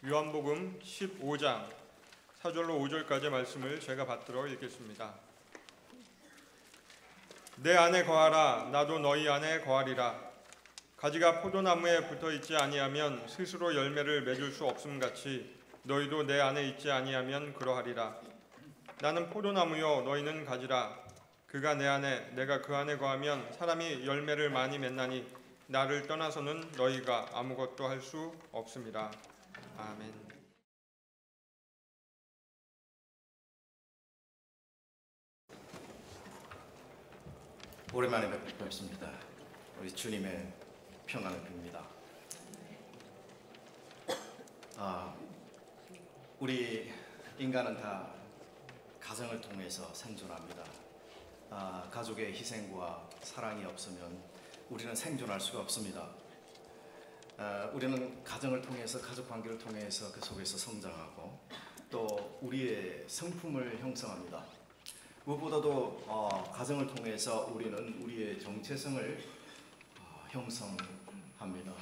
요한복음 15장 4절로 5절까지 말씀을 제가 받들어 읽겠습니다. 내 안에 거하라, 나도 너희 안에 거하리라. 가지가 포도나무에 붙어 있지 아니하면 스스로 열매를 맺을 수 없음 같이 너희도 내 안에 있지 아니하면 그러하리라. 나는 포도나무요 너희는 가지라. 그가 내 안에 내가 그 안에 거하면 사람이 열매를 많이 맺나니 나를 떠나서는 너희가 아무것도 할 수 없음이라. 아멘. 오랜만에 뵙습니다. 우리 주님의 평안을 빕니다. 우리 인간은 다 가정을 통해서 생존합니다. 가족의 희생과 사랑이 없으면 우리는 생존할 수가 없습니다. 우리는 가정을 통해서, 가족 관계를 통해서 그 속에서 성장하고 또 우리의 성품을 형성합니다. 무엇보다도 가정을 통해서 우리는 우리의 정체성을 형성합니다.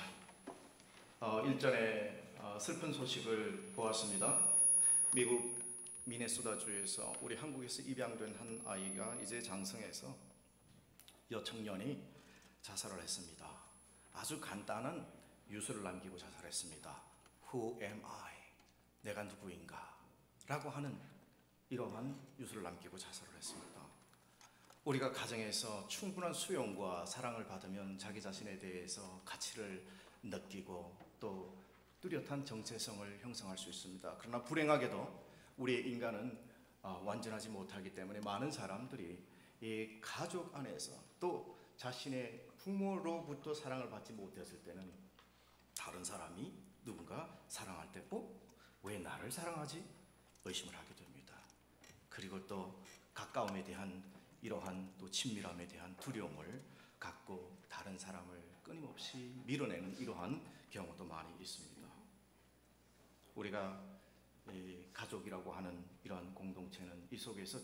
일전에 슬픈 소식을 보았습니다. 미국 미네소다주에서 우리 한국에서 입양된 한 아이가 이제 장성해서 여청년이 자살을 했습니다. 아주 간단한 유서를 남기고 자살했습니다. Who am I? 내가 누구인가? 라고 하는 이러한 유서를 남기고 자살을 했습니다. 우리가 가정에서 충분한 수용과 사랑을 받으면 자기 자신에 대해서 가치를 느끼고 또 뚜렷한 정체성을 형성할 수 있습니다. 그러나 불행하게도 우리 인간은 완전하지 못하기 때문에 많은 사람들이 이 가족 안에서 또 자신의 부모로부터 사랑을 받지 못했을 때는 다른 사람이 누군가 사랑할 때 왜 나를 사랑하지? 의심을 하게 됩니다. 그리고 또 가까움에 대한 이러한 또 친밀함에 대한 두려움을 갖고 다른 사람을 끊임없이 밀어내는 이러한 경우도 많이 있습니다. 우리가 가족이라고 하는 이러한 공동체는 이 속에서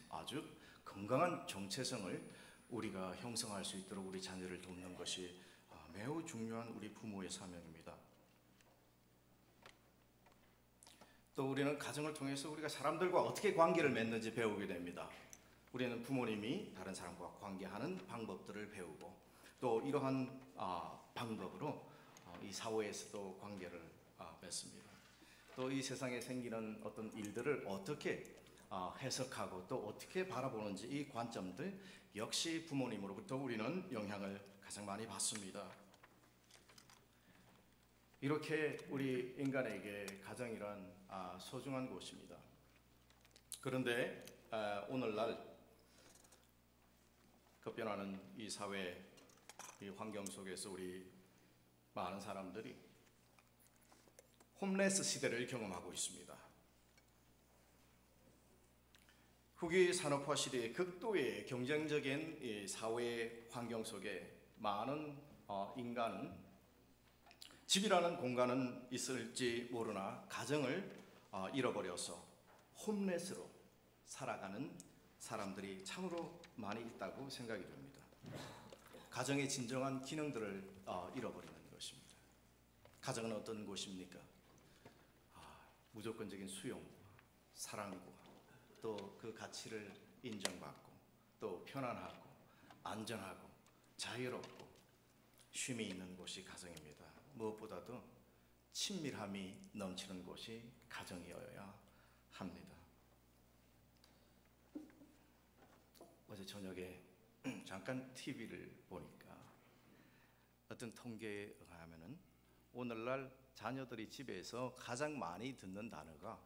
아주 건강한 정체성을 우리가 형성할 수 있도록 우리 자녀를 돕는 것이 매우 중요한 우리 부모의 사명입니다. 또 우리는 가정을 통해서 우리가 사람들과 어떻게 관계를 맺는지 배우게 됩니다. 우리는 부모님이 다른 사람과 관계하는 방법들을 배우고 또 이러한 방법으로 이 사회에서도 관계를 맺습니다. 또 이 세상에 생기는 어떤 일들을 어떻게 해석하고 또 어떻게 바라보는지 이 관점들 역시 부모님으로부터 우리는 영향을 가장 많이 받습니다. 이렇게 우리 인간에게 가정이란 소중한 곳입니다. 그런데 오늘날 급변하는 이 사회, 이 환경 속에서 우리 많은 사람들이 홈레스 시대를 경험하고 있습니다. 후기 산업화 시대의 극도의 경쟁적인 이 사회 환경 속에 많은 인간은 집이라는 공간은 있을지 모르나 가정을 잃어버려서 홈레스로 살아가는 사람들이 참으로 많이 있다고 생각이 됩니다. 가정의 진정한 기능들을 잃어버리는 것입니다. 가정은 어떤 곳입니까? 무조건적인 수용, 사랑과 또 그 가치를 인정받고 또 편안하고 안전하고 자유롭고 쉼이 있는 곳이 가정입니다. 무엇보다도 친밀함이 넘치는 곳이 가정이어야 합니다. 어제 저녁에 잠깐 TV를 보니까 어떤 통계에 의하면 오늘날 자녀들이 집에서 가장 많이 듣는 단어가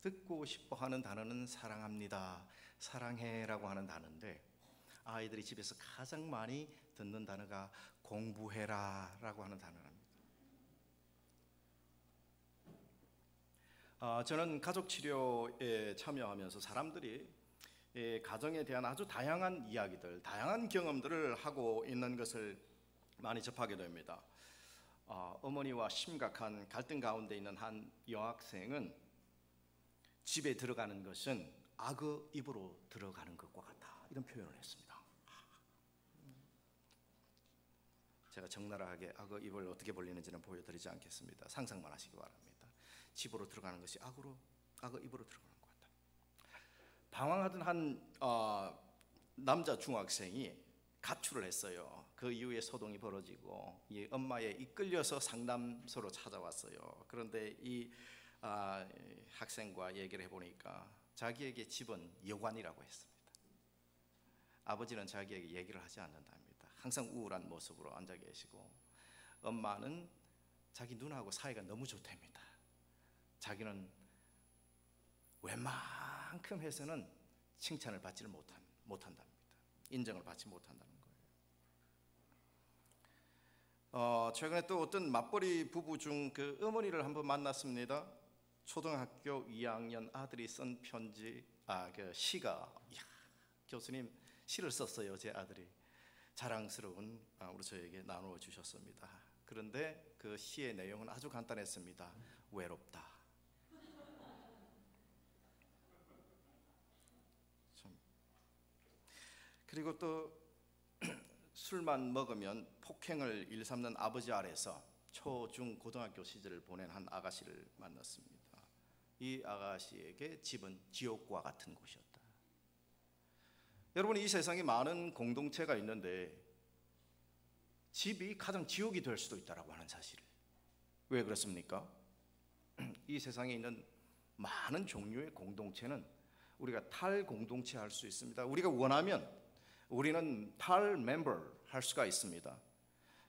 듣고 싶어 하는 단어는 사랑합니다, 사랑해라고 하는 단어인데 아이들이 집에서 가장 많이 듣는 단어가 공부해라 라고 하는 단어입니다. 저는 가족치료에 참여하면서 사람들이 가정에 대한 아주 다양한 이야기들, 다양한 경험들을 하고 있는 것을 많이 접하게 됩니다. 어머니와 심각한 갈등 가운데 있는 한 여학생은 집에 들어가는 것은 악어 입으로 들어가는 것과 같다, 이런 표현을 했습니다. 제가 적나라하게 악어 입을 어떻게 벌리는지는 보여드리지 않겠습니다. 상상만 하시기 바랍니다. 집으로 들어가는 것이 악어 입으로 들어가는 것 같다. 방황하던 한 남자 중학생이 가출을 했어요. 그 이후에 소동이 벌어지고 이 엄마에 이끌려서 상담소로 찾아왔어요. 그런데 이 학생과 얘기를 해보니까 자기에게 집은 여관이라고 했습니다. 아버지는 자기에게 얘기를 하지 않는답니다. 항상 우울한 모습으로 앉아 계시고, 엄마는 자기 누나하고 사이가 너무 좋답니다. 자기는 웬만큼 해서는 칭찬을 받지를 못한답니다. 인정을 받지 못한다는 거예요. 최근에 또 어떤 맞벌이 부부 중 그 어머니를 한번 만났습니다. 초등학교 2학년 아들이 쓴 편지, 그 시가, 교수님 시를 썼어요. 제 아들이 자랑스러운 우리 저에게 나누어 주셨습니다. 그런데 그 시의 내용은 아주 간단했습니다. 외롭다. 그리고 또 술만 먹으면 폭행을 일삼는 아버지 아래서 초, 중, 고등학교 시절을 보낸 한 아가씨를 만났습니다. 이 아가씨에게 집은 지옥과 같은 곳이었다. 여러분, 이 세상에 많은 공동체가 있는데 집이 가장 지옥이 될 수도 있다라고 하는 사실을. 왜 그렇습니까? 이 세상에 있는 많은 종류의 공동체는 우리가 탈공동체 할 수 있습니다. 우리가 원하면 우리는 탈 멤버 할 수가 있습니다.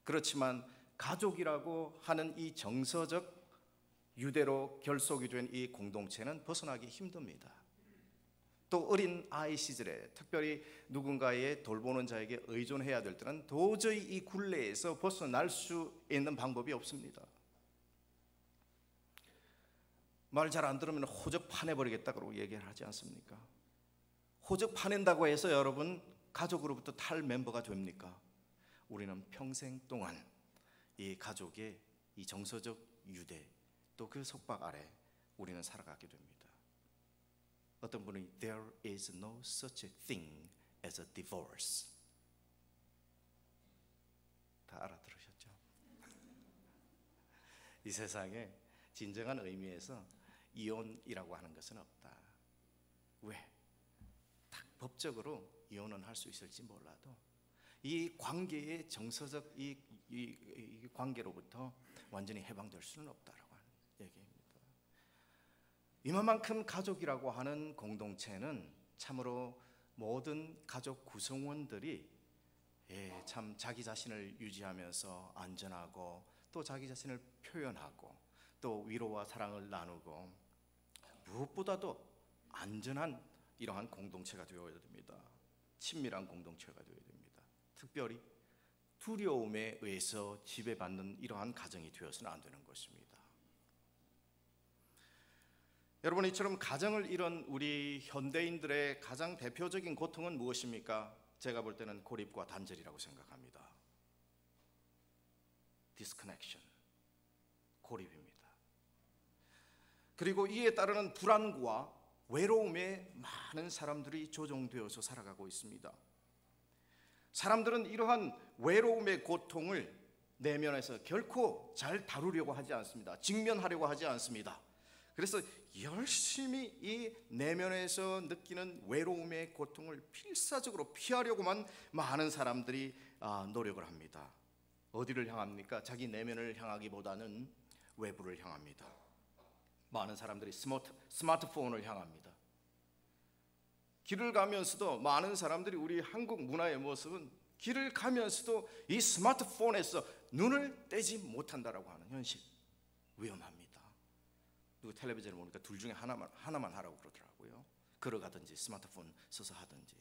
그렇지만 가족이라고 하는 이 정서적 유대로 결속이 된 이 공동체는 벗어나기 힘듭니다. 또 어린 아이 시절에 특별히 누군가의 돌보는 자에게 의존해야 될 때는 도저히 이 굴레에서 벗어날 수 있는 방법이 없습니다. 말 잘 안 들으면 호적 파내버리겠다고 얘기를 하지 않습니까? 호적 파낸다고 해서 여러분 가족으로부터 탈 멤버가 됩니까? 우리는 평생 동안 이 가족의 이 정서적 유대 또 그 속박 아래 우리는 살아가게 됩니다. 어떤 분이 There is no such a thing as a divorce. 다 알아들으셨죠? 이 세상에 진정한 의미에서 이혼이라고 하는 것은 없다. 왜? 딱 법적으로 이혼은 할 수 있을지 몰라도 이 관계의 정서적 이 관계로부터 완전히 해방될 수는 없다라고 하는 얘기입니다. 이만큼 가족이라고 하는 공동체는 참으로 모든 가족 구성원들이 참 자기 자신을 유지하면서 안전하고 또 자기 자신을 표현하고 또 위로와 사랑을 나누고 무엇보다도 안전한 이러한 공동체가 되어야 됩니다. 친밀한 공동체가 되어야 됩니다. 특별히 두려움에 의해서 지배받는 이러한 가정이 되어서는 안 되는 것입니다. 여러분, 이처럼 가정을 잃은 우리 현대인들의 가장 대표적인 고통은 무엇입니까? 제가 볼 때는 고립과 단절이라고 생각합니다. 디스커넥션, 고립입니다. 그리고 이에 따르는 불안과 외로움에 많은 사람들이 조종되어서 살아가고 있습니다. 사람들은 이러한 외로움의 고통을 내면에서 결코 잘 다루려고 하지 않습니다. 직면하려고 하지 않습니다. 그래서 열심히 이 내면에서 느끼는 외로움의 고통을 필사적으로 피하려고만 많은 사람들이 노력을 합니다. 어디를 향합니까? 자기 내면을 향하기보다는 외부를 향합니다. 많은 사람들이 스마트폰을 향합니다. 길을 가면서도 많은 사람들이, 우리 한국 문화의 모습은 길을 가면서도 이 스마트폰에서 눈을 떼지 못한다라고 하는 현실, 위험합니다. 누구 텔레비전을 보니까 둘 중에 하나만 하라고 그러더라고요. 걸어가든지 스마트폰 써서 하든지.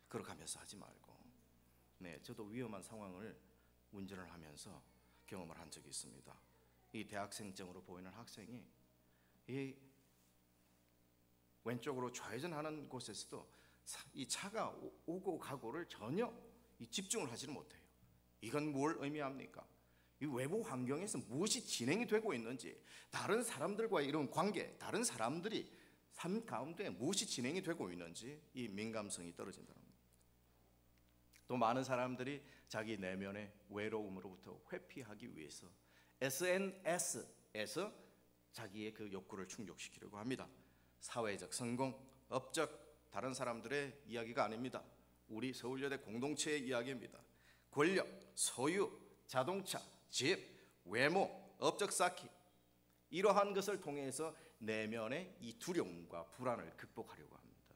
걸어가면서 하지 말고. 네, 저도 위험한 상황을 운전을 하면서 경험을 한 적이 있습니다. 이 대학생증으로 보이는 학생이 이 왼쪽으로 좌회전하는 곳에서도 이 차가 오고 가고를 전혀 집중을 하지는 못해요. 이건 뭘 의미합니까? 이 외부 환경에서 무엇이 진행이 되고 있는지, 다른 사람들과의 이런 관계, 다른 사람들이 삶 가운데 무엇이 진행이 되고 있는지 이 민감성이 떨어진다는 겁니다. 또 많은 사람들이 자기 내면의 외로움으로부터 회피하기 위해서 SNS에서 자기의 그 욕구를 충족시키려고 합니다. 사회적 성공, 업적, 다른 사람들의 이야기가 아닙니다. 우리 서울여대 공동체의 이야기입니다. 권력, 소유, 자동차, 집, 외모, 업적 쌓기, 이러한 것을 통해서 내면의 이 두려움과 불안을 극복하려고 합니다.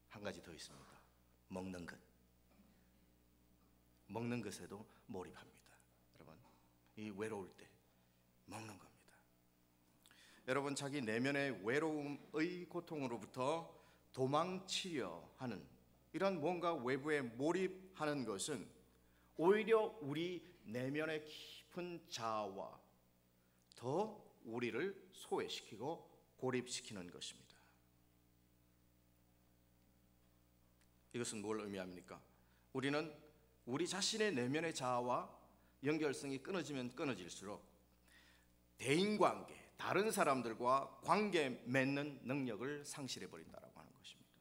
한 가지 더 있습니다. 먹는 것. 먹는 것에도 몰입합니다. 여러분, 이 외로울 때 먹는 겁니다. 여러분, 자기 내면의 외로움의 고통으로부터 도망치려 하는 이런 뭔가 외부에 몰입하는 것은 오히려 우리 내면의 깊은 자아와 더 우리를 소외시키고 고립시키는 것입니다. 이것은 뭘 의미합니까? 우리는 우리 자신의 내면의 자아와 연결성이 끊어지면 끊어질수록 대인관계, 다른 사람들과 관계 맺는 능력을 상실해 버린다라고 하는 것입니다.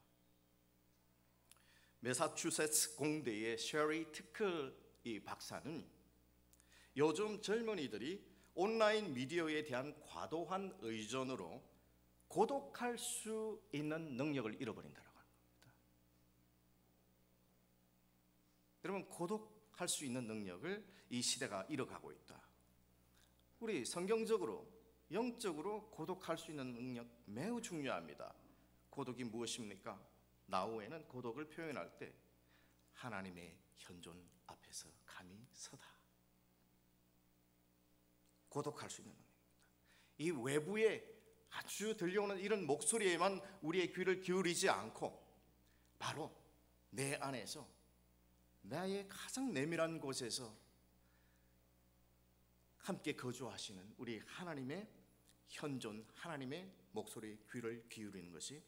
매사추세츠 공대의 셰리 트클 이 박사는 요즘 젊은이들이 온라인 미디어에 대한 과도한 의존으로 고독할 수 있는 능력을 잃어버린다라고 합니다. 여러분, 고독할 수 있는 능력을 이 시대가 잃어가고 있다. 우리 성경적으로 영적으로 고독할 수 있는 능력 매우 중요합니다. 고독이 무엇입니까? 나우에는 고독을 표현할 때 하나님의 현존 앞에서 감히 서다. 고독할 수 있는 능력입니다. 이 외부에 아주 들려오는 이런 목소리에만 우리의 귀를 기울이지 않고 바로 내 안에서 나의 가장 내밀한 곳에서 함께 거주하시는 우리 하나님의 현존, 하나님의 목소리에 귀를 기울이는 것이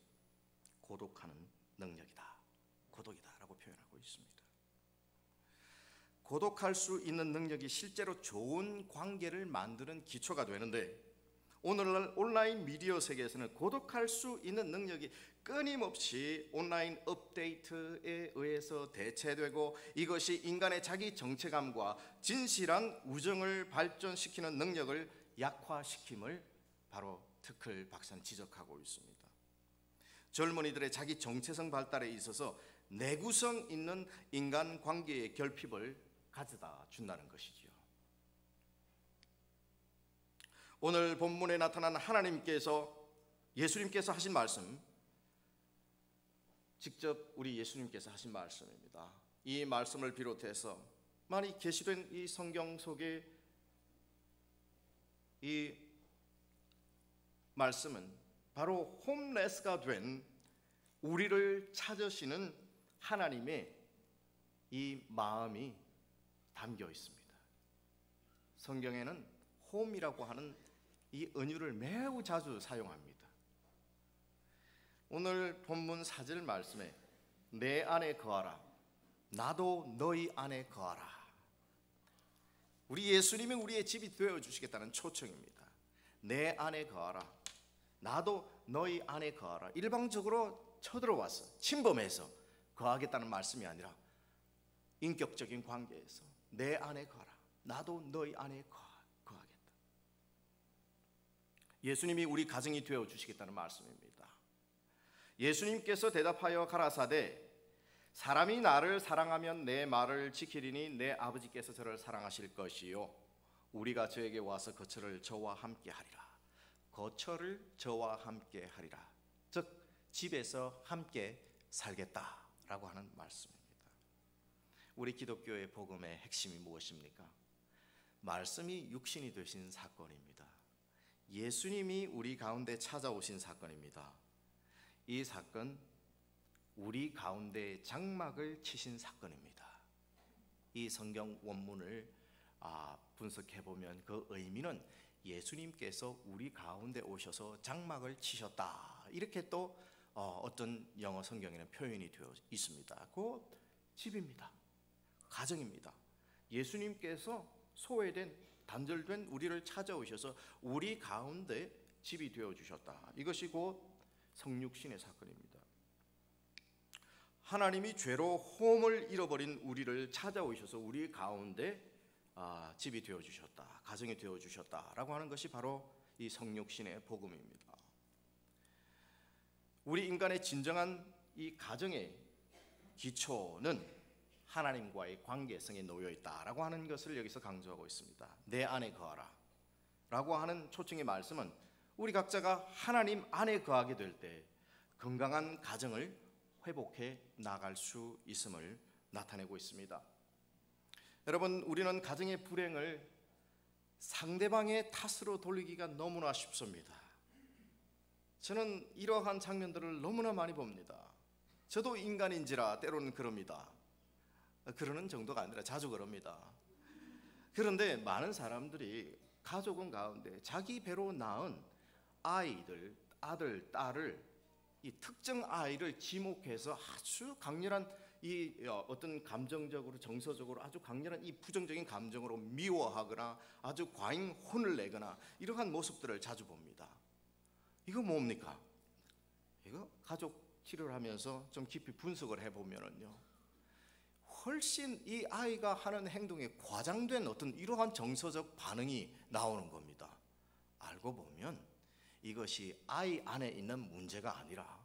고독하는 능력이다, 고독이다라고 표현하고 있습니다. 고독할 수 있는 능력이 실제로 좋은 관계를 만드는 기초가 되는데, 오늘날 온라인 미디어 세계에서는 고독할 수 있는 능력이 끊임없이 온라인 업데이트에 의해서 대체되고, 이것이 인간의 자기 정체감과 진실한 우정을 발전시키는 능력을 약화시킴을 바로 트클 박사는 지적하고 있습니다. 젊은이들의 자기 정체성 발달에 있어서 내구성 있는 인간 관계의 결핍을 가져다 준다는 것이지요. 오늘 본문에 나타난 예수님께서 하신 말씀, 직접 우리 예수님께서 하신 말씀입니다. 이 말씀을 비롯해서 많이 계시된 이 성경 속에 이 말씀은 바로 홈레스가 된 우리를 찾으시는 하나님의 이 마음이 담겨 있습니다. 성경에는 홈이라고 하는 이 은유를 매우 자주 사용합니다. 오늘 본문 4절 말씀에 내 안에 거하라, 나도 너희 안에 거하라. 우리 예수님이 우리의 집이 되어주시겠다는 초청입니다. 내 안에 거하라, 나도 너희 안에 거하라. 일방적으로 쳐들어와서 침범해서 거하겠다는 말씀이 아니라 인격적인 관계에서 내 안에 거하라, 나도 너희 안에 거하겠다. 예수님이 우리 가정이 되어주시겠다는 말씀입니다. 예수님께서 대답하여 가라사대 사람이 나를 사랑하면 내 말을 지키리니 내 아버지께서 저를 사랑하실 것이요 우리가 저에게 와서 거처를 저와 함께 하리라. 거처를 저와 함께 하리라, 즉 집에서 함께 살겠다라고 하는 말씀입니다. 우리 기독교의 복음의 핵심이 무엇입니까? 말씀이 육신이 되신 사건입니다. 예수님이 우리 가운데 찾아오신 사건입니다. 이 사건, 우리 가운데 장막을 치신 사건입니다. 이 성경 원문을 분석해보면 그 의미는 예수님께서 우리 가운데 오셔서 장막을 치셨다, 이렇게 또 어떤 영어 성경에는 표현이 되어 있습니다. 그 집입니다. 가정입니다. 예수님께서 소외된, 단절된 우리를 찾아오셔서 우리 가운데 집이 되어주셨다. 이것이 곧 성육신의 사건입니다. 하나님이 죄로 홈을 잃어버린 우리를 찾아오셔서 우리 가운데 집이 되어주셨다, 가정이 되어주셨다라고 하는 것이 바로 이 성육신의 복음입니다. 우리 인간의 진정한 이 가정의 기초는 하나님과의 관계성에 놓여 있다라고 하는 것을 여기서 강조하고 있습니다. 내 안에 거하라 라고 하는 초청의 말씀은 우리 각자가 하나님 안에 거하게 될 때 건강한 가정을 회복해 나갈 수 있음을 나타내고 있습니다. 여러분, 우리는 가정의 불행을 상대방의 탓으로 돌리기가 너무나 쉽습니다. 저는 이러한 장면들을 너무나 많이 봅니다. 저도 인간인지라 때로는 그럽니다. 그러는 정도가 아니라 자주 그럽니다. 그런데 많은 사람들이 가족은 가운데 자기 배로 낳은 아이들, 아들, 딸을 이 특정 아이를 지목해서 아주 강렬한 이 어떤 감정적으로 정서적으로 아주 강렬한 이 부정적인 감정으로 미워하거나 아주 과잉 혼을 내거나 이러한 모습들을 자주 봅니다. 이거 뭡니까? 이거 가족 치료를 하면서 좀 깊이 분석을 해보면은요, 훨씬 이 아이가 하는 행동에 과장된 어떤 이러한 정서적 반응이 나오는 겁니다. 알고 보면 이것이 아이 안에 있는 문제가 아니라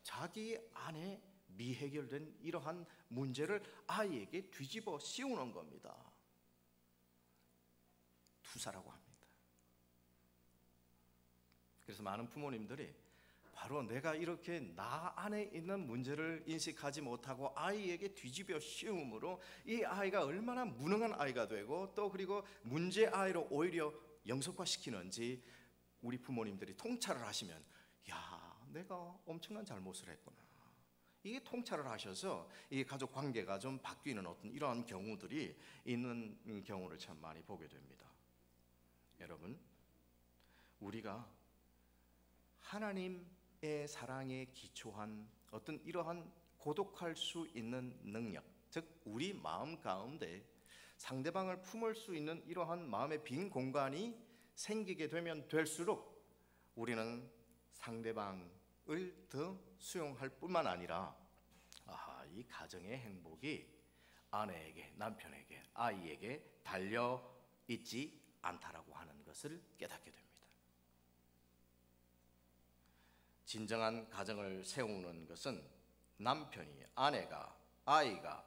자기 안에 미해결된 이러한 문제를 아이에게 뒤집어 씌우는 겁니다. 투사라고 합니다. 그래서 많은 부모님들이 바로 내가 이렇게 나 안에 있는 문제를 인식하지 못하고 아이에게 뒤집어 씌움으로 이 아이가 얼마나 무능한 아이가 되고 또 그리고 문제 아이로 오히려 영속화시키는지 우리 부모님들이 통찰을 하시면, 야, 내가 엄청난 잘못을 했구나, 이게 통찰을 하셔서 이 가족 관계가 좀 바뀌는 어떤 이러한 경우들이 있는 경우를 참 많이 보게 됩니다. 여러분, 우리가 하나님의 사랑에 기초한 어떤 이러한 고독할 수 있는 능력, 즉 우리 마음 가운데 상대방을 품을 수 있는 이러한 마음의 빈 공간이 생기게 되면 될수록 우리는 상대방을 더 수용할 뿐만 아니라 이 가정의 행복이 아내에게, 남편에게, 아이에게 달려 있지 않다라고 하는 것을 깨닫게 됩니다. 진정한 가정을 세우는 것은 남편이, 아내가, 아이가,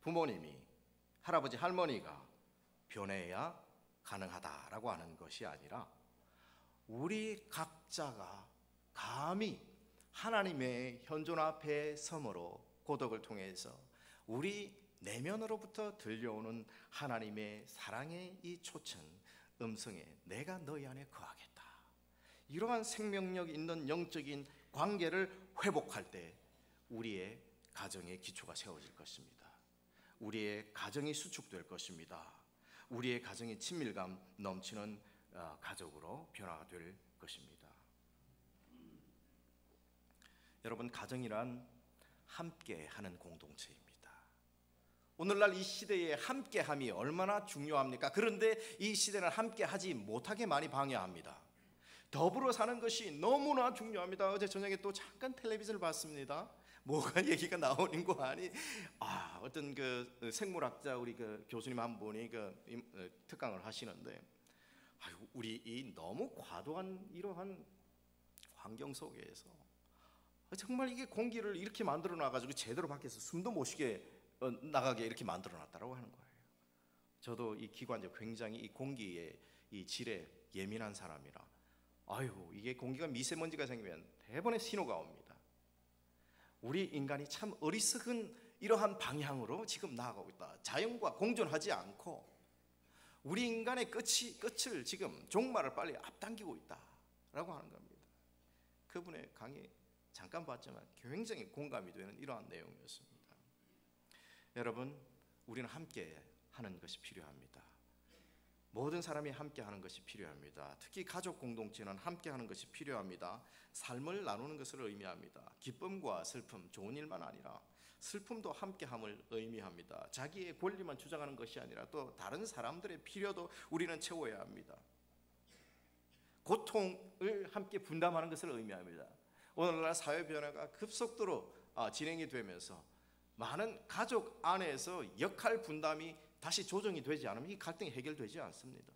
부모님이, 할아버지, 할머니가 변해야 가능하다라고 하는 것이 아니라 우리 각자가 감히 하나님의 현존 앞에 섬으로 고독을 통해서 우리 내면으로부터 들려오는 하나님의 사랑의 이 초청 음성에 내가 너희 안에 거하겠다, 이러한 생명력 있는 영적인 관계를 회복할 때 우리의 가정의 기초가 세워질 것입니다. 우리의 가정이 수축될 것입니다. 우리의 가정이 친밀감 넘치는 가족으로 변화될 것입니다. 여러분, 가정이란 함께하는 공동체입니다. 오늘날 이 시대에 함께함이 얼마나 중요합니까? 그런데 이 시대는 함께하지 못하게 많이 방해합니다. 더불어 사는 것이 너무나 중요합니다. 어제 저녁에 또 잠깐 텔레비전을 봤습니다. 뭐가 얘기가 나오는 거 아니? 어떤 그 생물학자 우리 그 교수님 한 분이 그 특강을 하시는데, 우리 이 너무 과도한 이러한 환경 속에서 정말 이게 공기를 이렇게 만들어 놔가지고 제대로 밖에서 숨도 못 쉬게 나가게 이렇게 만들어 놨다라고 하는 거예요. 저도 이 기관지 굉장히 이 공기의 이 질에 예민한 사람이라, 이게 공기가 미세먼지가 생기면 대번에 신호가 옵니다. 우리 인간이 참 어리석은 이러한 방향으로 지금 나아가고 있다. 자연과 공존하지 않고 우리 인간의 끝을 지금 종말을 빨리 앞당기고 있다라고 하는 겁니다. 그분의 강의 잠깐 봤지만 굉장히 공감이 되는 이러한 내용이었습니다. 여러분, 우리는 함께 하는 것이 필요합니다. 모든 사람이 함께하는 것이 필요합니다. 특히 가족 공동체는 함께하는 것이 필요합니다. 삶을 나누는 것을 의미합니다. 기쁨과 슬픔, 좋은 일만 아니라 슬픔도 함께함을 의미합니다. 자기의 권리만 주장하는 것이 아니라 또 다른 사람들의 필요도 우리는 채워야 합니다. 고통을 함께 분담하는 것을 의미합니다. 오늘날 사회 변화가 급속도로 진행이 되면서 많은 가족 안에서 역할 분담이 다시 조정이 되지 않으면 이 갈등이 해결되지 않습니다.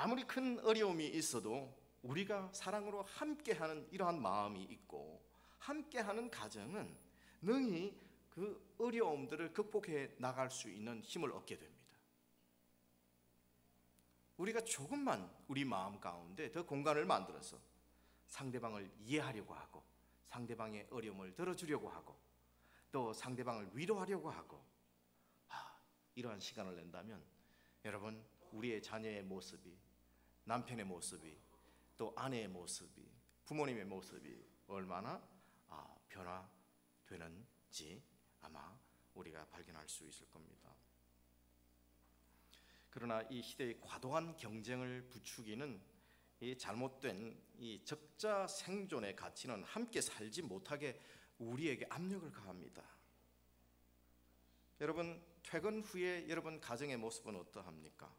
아무리 큰 어려움이 있어도 우리가 사랑으로 함께하는 이러한 마음이 있고, 함께하는 가정은 능히 그 어려움들을 극복해 나갈 수 있는 힘을 얻게 됩니다. 우리가 조금만 우리 마음 가운데 더 공간을 만들어서 상대방을 이해하려고 하고, 상대방의 어려움을 들어주려고 하고, 또 상대방을 위로하려고 하고, 이러한 시간을 낸다면 여러분, 우리의 자녀의 모습이, 남편의 모습이, 또 아내의 모습이, 부모님의 모습이 얼마나 변화되는지 아마 우리가 발견할 수 있을 겁니다. 그러나 이 시대의 과도한 경쟁을 부추기는 이 잘못된 이 적자 생존의 가치는 함께 살지 못하게 우리에게 압력을 가합니다. 여러분, 퇴근 후에 여러분 가정의 모습은 어떠합니까?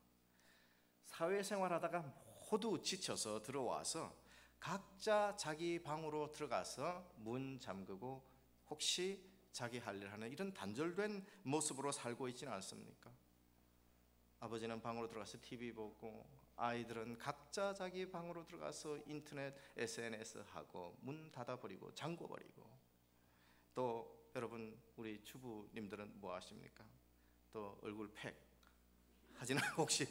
사회생활하다가 모두 지쳐서 들어와서 각자 자기 방으로 들어가서 문 잠그고 혹시 자기 할 일 하는 이런 단절된 모습으로 살고 있지는 않습니까? 아버지는 방으로 들어가서 TV 보고, 아이들은 각자 자기 방으로 들어가서 인터넷, SNS 하고 문 닫아버리고 잠궈버리고, 또 여러분 우리 주부님들은 뭐 하십니까? 또 얼굴 팩 하지는 혹시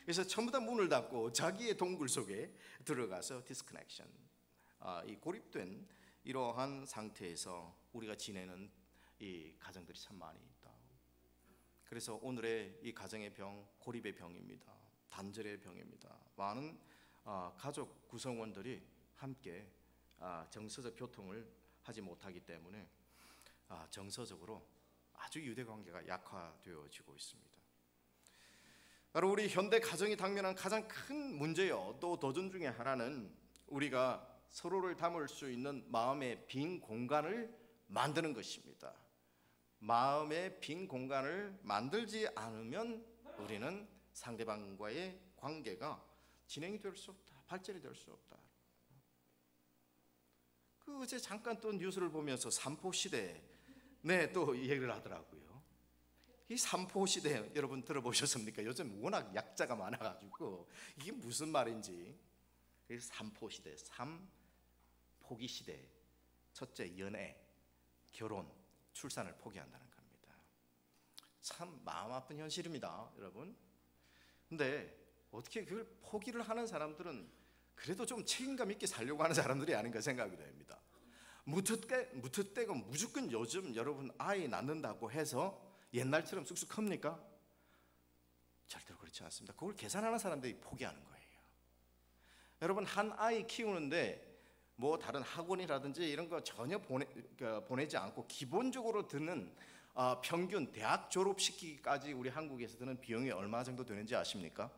그래서 전부 다 문을 닫고 자기의 동굴 속에 들어가서 디스커넥션, 이 고립된 이러한 상태에서 우리가 지내는 이 가정들이 참 많이 있다. 그래서 오늘의 이 가정의 병, 고립의 병입니다. 단절의 병입니다. 많은 가족 구성원들이 함께 정서적 교통을 하지 못하기 때문에 정서적으로 아주 유대 관계가 약화되어지고 있습니다. 바로 우리 현대 가정이 당면한 가장 큰 문제요, 또 도전 중에 하나는 우리가 서로를 담을 수 있는 마음의 빈 공간을 만드는 것입니다. 마음의 빈 공간을 만들지 않으면 우리는 상대방과의 관계가 진행이 될 수 없다, 발전이 될 수 없다. 어제 잠깐 또 뉴스를 보면서 삼포시대 또 얘기를 하더라고요. 이 삼포시대 여러분 들어보셨습니까? 요즘 워낙 약자가 많아가지고 이게 무슨 말인지. 삼포시대, 포기시대. 첫째, 연애, 결혼, 출산을 포기한다는 겁니다. 참 마음 아픈 현실입니다, 여러분. 근데 어떻게 그걸 포기를 하는 사람들은 그래도 좀 책임감 있게 살려고 하는 사람들이 아닌가 생각이 됩니다. 무턱대고 무조건 요즘 여러분 아이 낳는다고 해서 옛날처럼 쑥쑥 큽니까? 절대로 그렇지 않습니다. 그걸 계산하는 사람들이 포기하는 거예요. 여러분, 한 아이 키우는데 뭐 다른 학원이라든지 이런 거 전혀 보내지 않고 기본적으로 드는 평균 대학 졸업시키기까지 우리 한국에서 드는 비용이 얼마 정도 되는지 아십니까?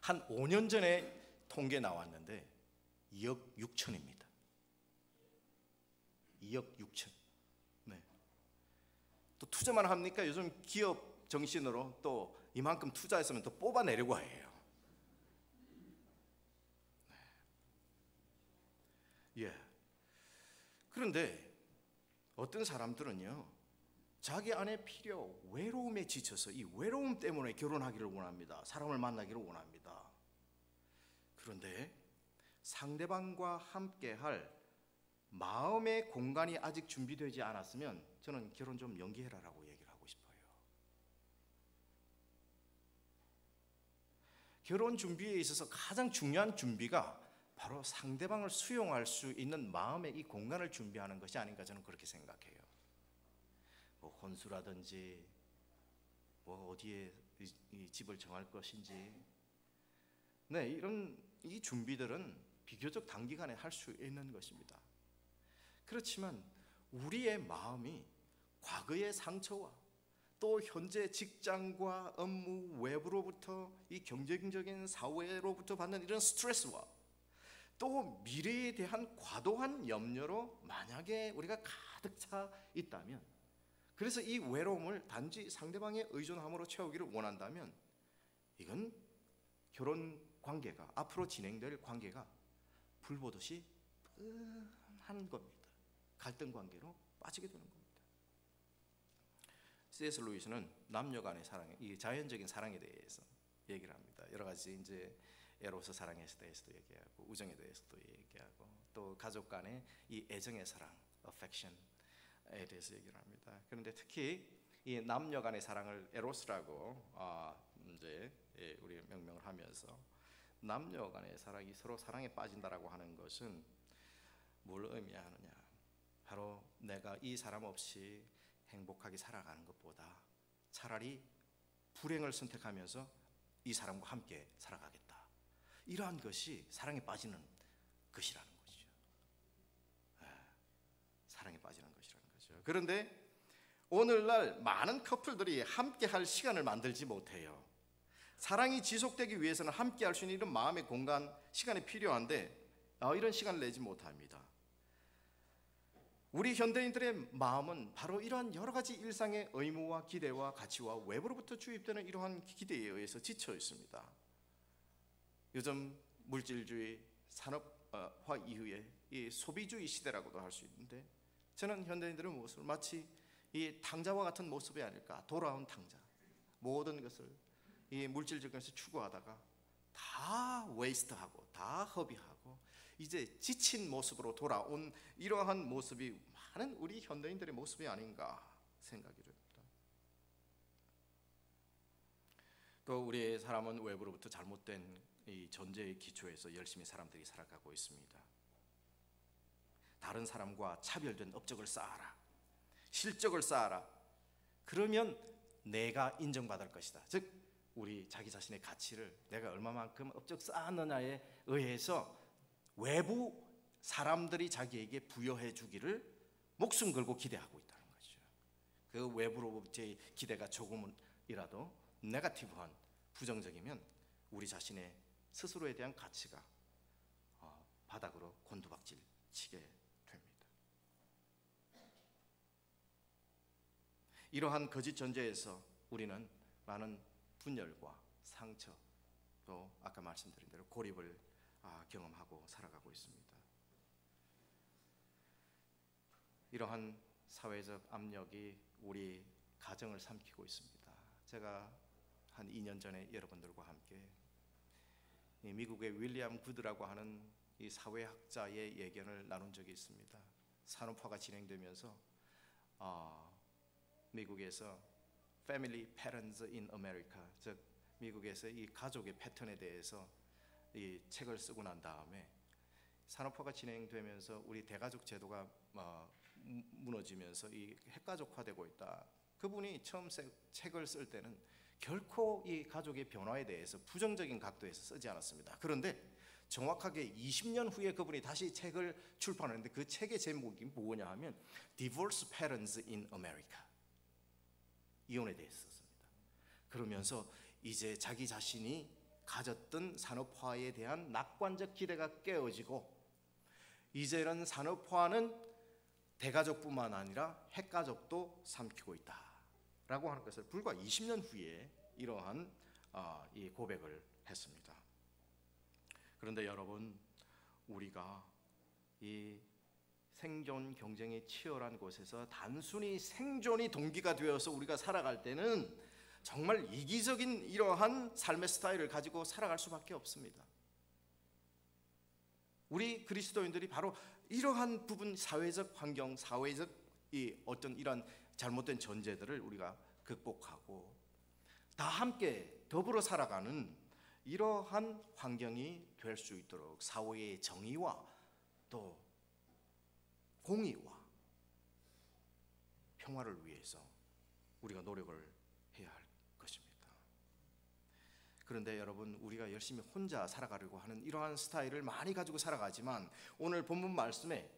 한 5년 전에 통계 나왔는데 2억 6천입니다. 2억 6천. 네. 또 투자만 합니까? 요즘 기업 정신으로 또 이만큼 투자했으면 또 뽑아내려고 해요. 예. 그런데 어떤 사람들은요, 자기 안에 필요, 외로움에 지쳐서 이 외로움 때문에 결혼하기를 원합니다. 사람을 만나기를 원합니다. 그런데 상대방과 함께할 마음의 공간이 아직 준비되지 않았으면 저는 결혼 좀 연기해라라고 얘기를 하고 싶어요. 결혼 준비에 있어서 가장 중요한 준비가 바로 상대방을 수용할 수 있는 마음의 이 공간을 준비하는 것이 아닌가, 저는 그렇게 생각해요. 뭐 혼수라든지 뭐 어디에 이 집을 정할 것인지, 이런 이 준비들은 비교적 단기간에 할 수 있는 것입니다. 그렇지만 우리의 마음이 과거의 상처와 또 현재 직장과 업무, 외부로부터 이 경쟁적인 사회로부터 받는 이런 스트레스와 또 미래에 대한 과도한 염려로 만약에 우리가 가득 차 있다면, 그래서 이 외로움을 단지 상대방의 의존함으로 채우기를 원한다면, 이건 결혼 관계가, 앞으로 진행될 관계가 불보듯이 뻔한 겁니다. 갈등 관계로 빠지게 되는 겁니다. C.S. 루이스는 남녀 간의 사랑, 이 자연적인 사랑에 대해서 얘기를 합니다. 여러 가지 이제 에로스 사랑에 대해서도 얘기하고 우정에 대해서도 얘기하고 또 가족 간의 이 애정의 사랑, affection에 대해서 얘기를 합니다. 그런데 특히 이 남녀 간의 사랑을 에로스라고 이제 우리 명명을 하면서 남녀 간의 사랑이 서로 사랑에 빠진다라고 하는 것은 뭘 의미하느냐? 바로 내가 이 사람 없이 행복하게 살아가는 것보다 차라리 불행을 선택하면서 이 사람과 함께 살아가겠다. 이러한 것이 사랑에 빠지는 것이라는 거죠. 사랑에 빠지는 것이라는 거죠. 그런데 오늘날 많은 커플들이 함께 할 시간을 만들지 못해요. 사랑이 지속되기 위해서는 함께 할 수 있는 이런 마음의 공간, 시간이 필요한데 이런 시간을 내지 못합니다. 우리 현대인들의 마음은 바로 이러한 여러 가지 일상의 의무와 기대와 가치와 외부로부터 주입되는 이러한 기대에 의해서 지쳐 있습니다. 요즘 물질주의, 산업화 이후에 이 소비주의 시대라고도 할 수 있는데 저는 현대인들의 모습을 마치 이 탕자와 같은 모습이 아닐까. 돌아온 탕자. 모든 것을 이 물질적 것을 추구하다가 다 웨이스트하고 다 허비하고 이제 지친 모습으로 돌아온 이러한 모습이 많은 우리 현대인들의 모습이 아닌가 생각이 됩니다. 또 우리 사람은 외부로부터 잘못된 이 존재의 기초에서 열심히 사람들이 살아가고 있습니다. 다른 사람과 차별된 업적을 쌓아라. 실적을 쌓아라. 그러면 내가 인정받을 것이다. 즉 우리 자기 자신의 가치를 내가 얼마만큼 업적 쌓았느냐에 의해서 외부 사람들이 자기에게 부여해 주기를 목숨 걸고 기대하고 있다는 거죠. 그 외부로부터의 기대가 조금이라도 네거티브한 부정적이면 우리 자신의 스스로에 대한 가치가 바닥으로 곤두박질 치게 됩니다. 이러한 거짓 존재에서 우리는 많은 분열과 상처 또 아까 말씀드린 대로 고립을 경험하고 살아가고 있습니다. 이러한 사회적 압력이 우리 가정을 삼키고 있습니다. 제가 한 2년 전에 여러분들과 함께 미국의 윌리엄 구드라고 하는 이 사회학자의 예견을 나눈 적이 있습니다. 산업화가 진행되면서 미국에서 Family Patterns in America, 즉 미국에서 이 가족의 패턴에 대해서 이 책을 쓰고 난 다음에 산업화가 진행되면서 우리 대가족 제도가 무너지면서 이 핵가족화되고 있다. 그분이 처음 책을 쓸 때는 결코 이 가족의 변화에 대해서 부정적인 각도에서 쓰지 않았습니다. 그런데 정확하게 20년 후에 그분이 다시 책을 출판했는데 그 책의 제목이 뭐냐 하면 Divorce Patterns in America, 이혼에 대해서 썼습니다. 그러면서 이제 자기 자신이 가졌던 산업화에 대한 낙관적 기대가 깨어지고 이제는 산업화는 대가족뿐만 아니라 핵가족도 삼키고 있다라고 하는 것을 불과 20년 후에 이러한 이 고백을 했습니다. 그런데 여러분, 우리가 이 생존 경쟁이 치열한 곳에서 단순히 생존이 동기가 되어서 우리가 살아갈 때는 정말 이기적인 이러한 삶의 스타일을 가지고 살아갈 수밖에 없습니다. 우리 그리스도인들이 바로 이러한 부분, 사회적 환경, 사회적 이 어떤 이런 잘못된 전제들을 우리가 극복하고 다 함께 더불어 살아가는 이러한 환경이 될 수 있도록 사회의 정의와 또 공의와 평화를 위해서 우리가 노력을 해야 할 것입니다. 그런데 여러분, 우리가 열심히 혼자 살아가려고 하는 이러한 스타일을 많이 가지고 살아가지만 오늘 본문 말씀에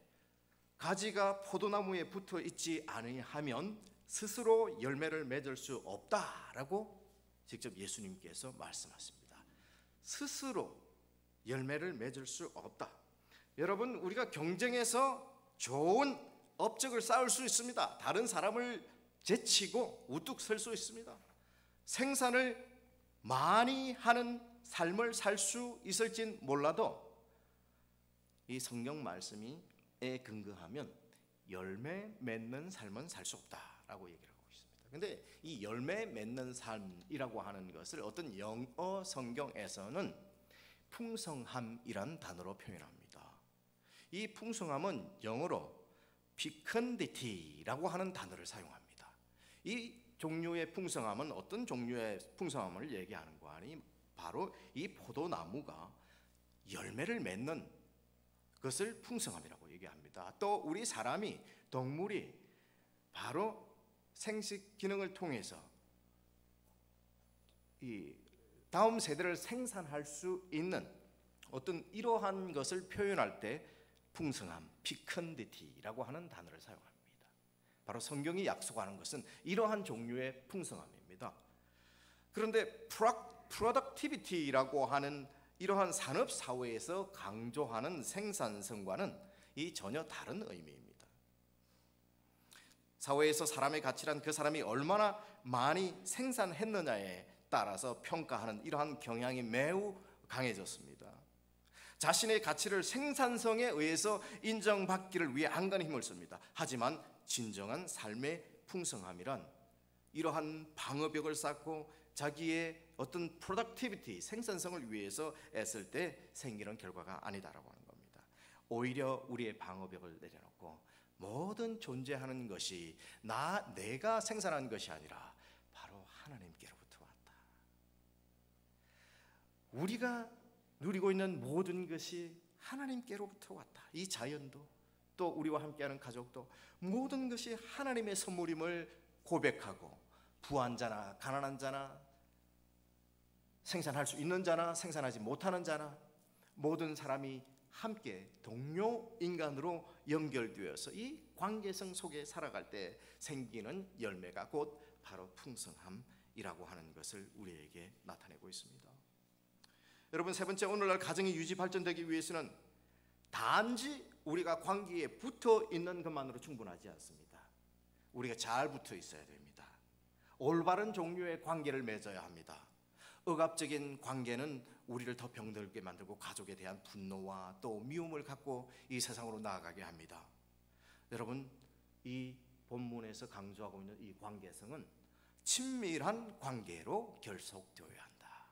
가지가 포도나무에 붙어 있지 아니하면 스스로 열매를 맺을 수 없다라고 직접 예수님께서 말씀하십니다. 스스로 열매를 맺을 수 없다. 여러분, 우리가 경쟁에서 좋은 업적을 쌓을 수 있습니다. 다른 사람을 제치고 우뚝 설 수 있습니다. 생산을 많이 하는 삶을 살 수 있을진 몰라도 이 성경 말씀에 근거하면 열매 맺는 삶은 살 수 없다라고 얘기를 하고 있습니다. 근데 이 열매 맺는 삶이라고 하는 것을 어떤 영어 성경에서는 풍성함이란 단어로 표현합니다. 이 풍성함은 영어로 fecundity라고 하는 단어를 사용합니다. 이 종류의 풍성함은 어떤 종류의 풍성함을 얘기하는 거 아니? 바로 이 포도나무가 열매를 맺는 것을 풍성함이라고 얘기합니다. 또 우리 사람이, 동물이 바로 생식 기능을 통해서 이 다음 세대를 생산할 수 있는 어떤 이러한 것을 표현할 때 풍성함, fecundity라고 하는 단어를 사용합니다. 바로 성경이 약속하는 것은 이러한 종류의 풍성함입니다. 그런데 productivity라고 하는 이러한 산업 사회에서 강조하는 생산성과는 이 전혀 다른 의미입니다. 사회에서 사람의 가치란 그 사람이 얼마나 많이 생산했느냐에 따라서 평가하는 이러한 경향이 매우 강해졌습니다. 자신의 가치를 생산성에 의해서 인정받기를 위해 안간히 힘을 씁니다. 하지만 진정한 삶의 풍성함이란 이러한 방어벽을 쌓고 자기의 어떤 productivity, 생산성을 위해서 애쓸 때 생기는 결과가 아니다라고 하는 겁니다. 오히려 우리의 방어벽을 내려놓고 모든 존재하는 것이 내가 생산한 것이 아니라 바로 하나님께로부터 왔다. 우리가 누리고 있는 모든 것이 하나님께로부터 왔다. 이 자연도 또 우리와 함께하는 가족도 모든 것이 하나님의 선물임을 고백하고 부한 자나 가난한 자나 생산할 수 있는 자나 생산하지 못하는 자나 모든 사람이 함께 동료 인간으로 연결되어서 이 관계성 속에 살아갈 때 생기는 열매가 곧 바로 풍성함이라고 하는 것을 우리에게 나타내고 있습니다. 여러분, 세 번째, 오늘날 가정이 유지 발전되기 위해서는 단지 우리가 관계에 붙어 있는 것만으로 충분하지 않습니다. 우리가 잘 붙어 있어야 됩니다. 올바른 종류의 관계를 맺어야 합니다. 억압적인 관계는 우리를 더 병들게 만들고 가족에 대한 분노와 또 미움을 갖고 이 세상으로 나아가게 합니다. 여러분, 이 본문에서 강조하고 있는 이 관계성은 친밀한 관계로 결속되어야 한다.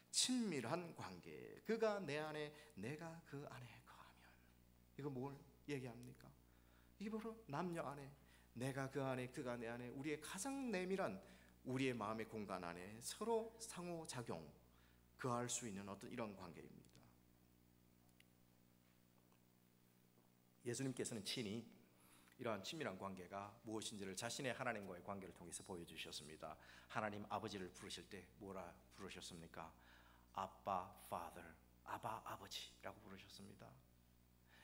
친밀한 관계, 그가 내 안에 내가 그 안에 거하면, 이거 뭘 얘기합니까? 이게 바로 남녀 안에 내가 그 안에 그가 내 안에 우리의 가장 내밀한 우리의 마음의 공간 안에 서로 상호작용 거할 수 있는 어떤 이런 관계입니다. 예수님께서는 친히 이러한 친밀한 관계가 무엇인지를 자신의 하나님과의 관계를 통해서 보여주셨습니다. 하나님 아버지를 부르실 때 뭐라 부르셨습니까? 아빠, Father, 아바 아버지라고 부르셨습니다.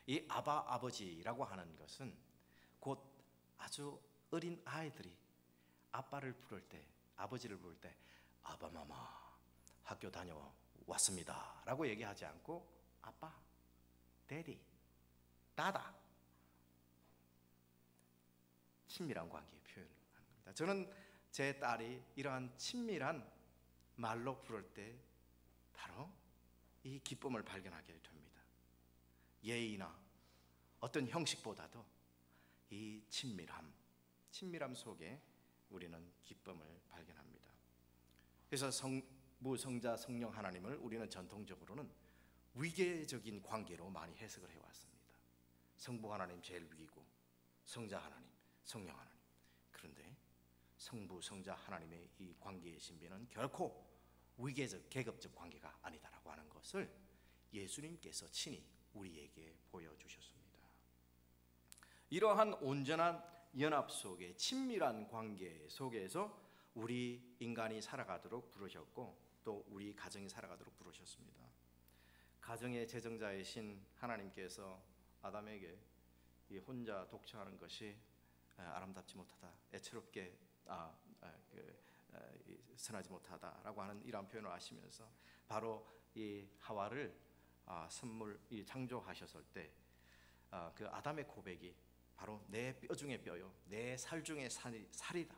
이 아바 아버지라고 하는 것은 곧 아주 어린 아이들이 아빠를 부를 때, 아버지를 부를 때 아바마마 학교 다녀왔습니다 라고 얘기하지 않고 아빠, 데디, 다다, 친밀한 관계의 표현을 하는 겁니다. 저는 제 딸이 이러한 친밀한 말로 부를 때 바로 이 기쁨을 발견하게 됩니다. 예의나 어떤 형식보다도 이 친밀함 속에 우리는 기쁨을 발견합니다. 그래서 성부, 성자, 성령 하나님을 우리는 전통적으로는 위계적인 관계로 많이 해석을 해왔습니다. 성부 하나님 제일 위고, 성자 하나님, 성령 하나님. 그런데 성부, 성자 하나님의 이 관계의 신비는 결코 위계적, 계급적 관계가 아니다라고 하는 것을 예수님께서 친히 우리에게 보여주셨습니다. 이러한 온전한 연합 속에 친밀한 관계 속에서 우리 인간이 살아가도록 부르셨고 또 우리 가정이 살아가도록 부르셨습니다. 가정의 제정자이신 하나님께서 아담에게 이 혼자 독처하는 것이 아름답지 못하다, 애처롭게 선하지 못하다라고 하는 이러한 표현을 하시면서 바로 이 하와를 창조하셨을 때 그 아담의 고백이 바로 내 뼈 중에 뼈요, 내 살 중에 살이다.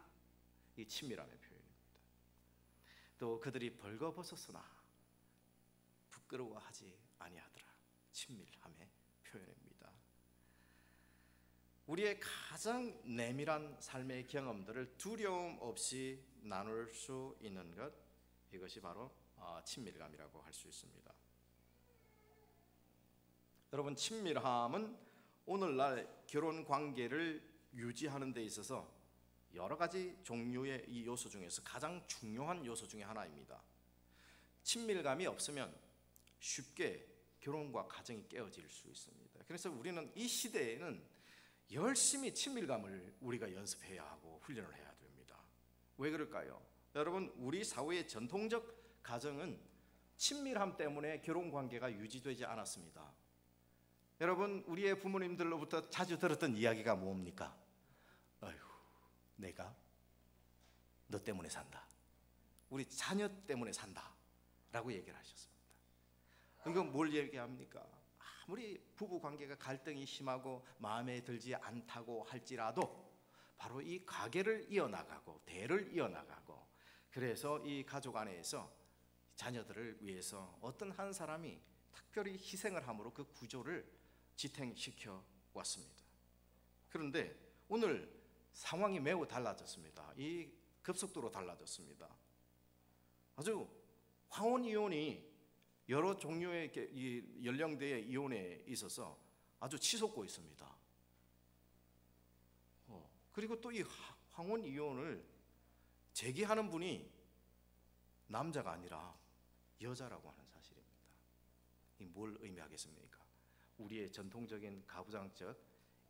이 친밀함의 표현입니다. 또 그들이 벌거벗었으나 부끄러워하지 아니하더라. 친밀함의 표현입니다. 우리의 가장 내밀한 삶의 경험들을 두려움 없이 나눌 수 있는 것, 이것이 바로 친밀감이라고 할 수 있습니다. 여러분, 친밀함은 오늘날 결혼 관계를 유지하는 데 있어서 여러 가지 종류의 이 요소 중에서 가장 중요한 요소 중에 하나입니다. 친밀감이 없으면 쉽게 결혼과 가정이 깨어질 수 있습니다. 그래서 우리는 이 시대에는 열심히 친밀감을 우리가 연습해야 하고 훈련을 해야 됩니다. 왜 그럴까요? 여러분, 우리 사회의 전통적 가정은 친밀함 때문에 결혼 관계가 유지되지 않았습니다. 여러분, 우리의 부모님들로부터 자주 들었던 이야기가 뭡니까? 아휴, 내가 너 때문에 산다, 우리 자녀 때문에 산다 라고 얘기를 하셨습니다. 이건 뭘 얘기합니까? 아무리 부부 관계가 갈등이 심하고 마음에 들지 않다고 할지라도 바로 이 가계를 이어나가고 대를 이어나가고, 그래서 이 가족 안에서 자녀들을 위해서 어떤 한 사람이 특별히 희생을 함으로 그 구조를 지탱시켜 왔습니다. 그런데 오늘 상황이 매우 달라졌습니다. 이 급속도로 달라졌습니다. 아주 황혼 이혼이 여러 종류의 이 연령대의 이혼에 있어서 아주 치솟고 있습니다. 그리고 또 이 황혼 이혼을 제기하는 분이 남자가 아니라 여자라고 하는 사실입니다. 이 뭘 의미하겠습니까? 우리의 전통적인 가부장적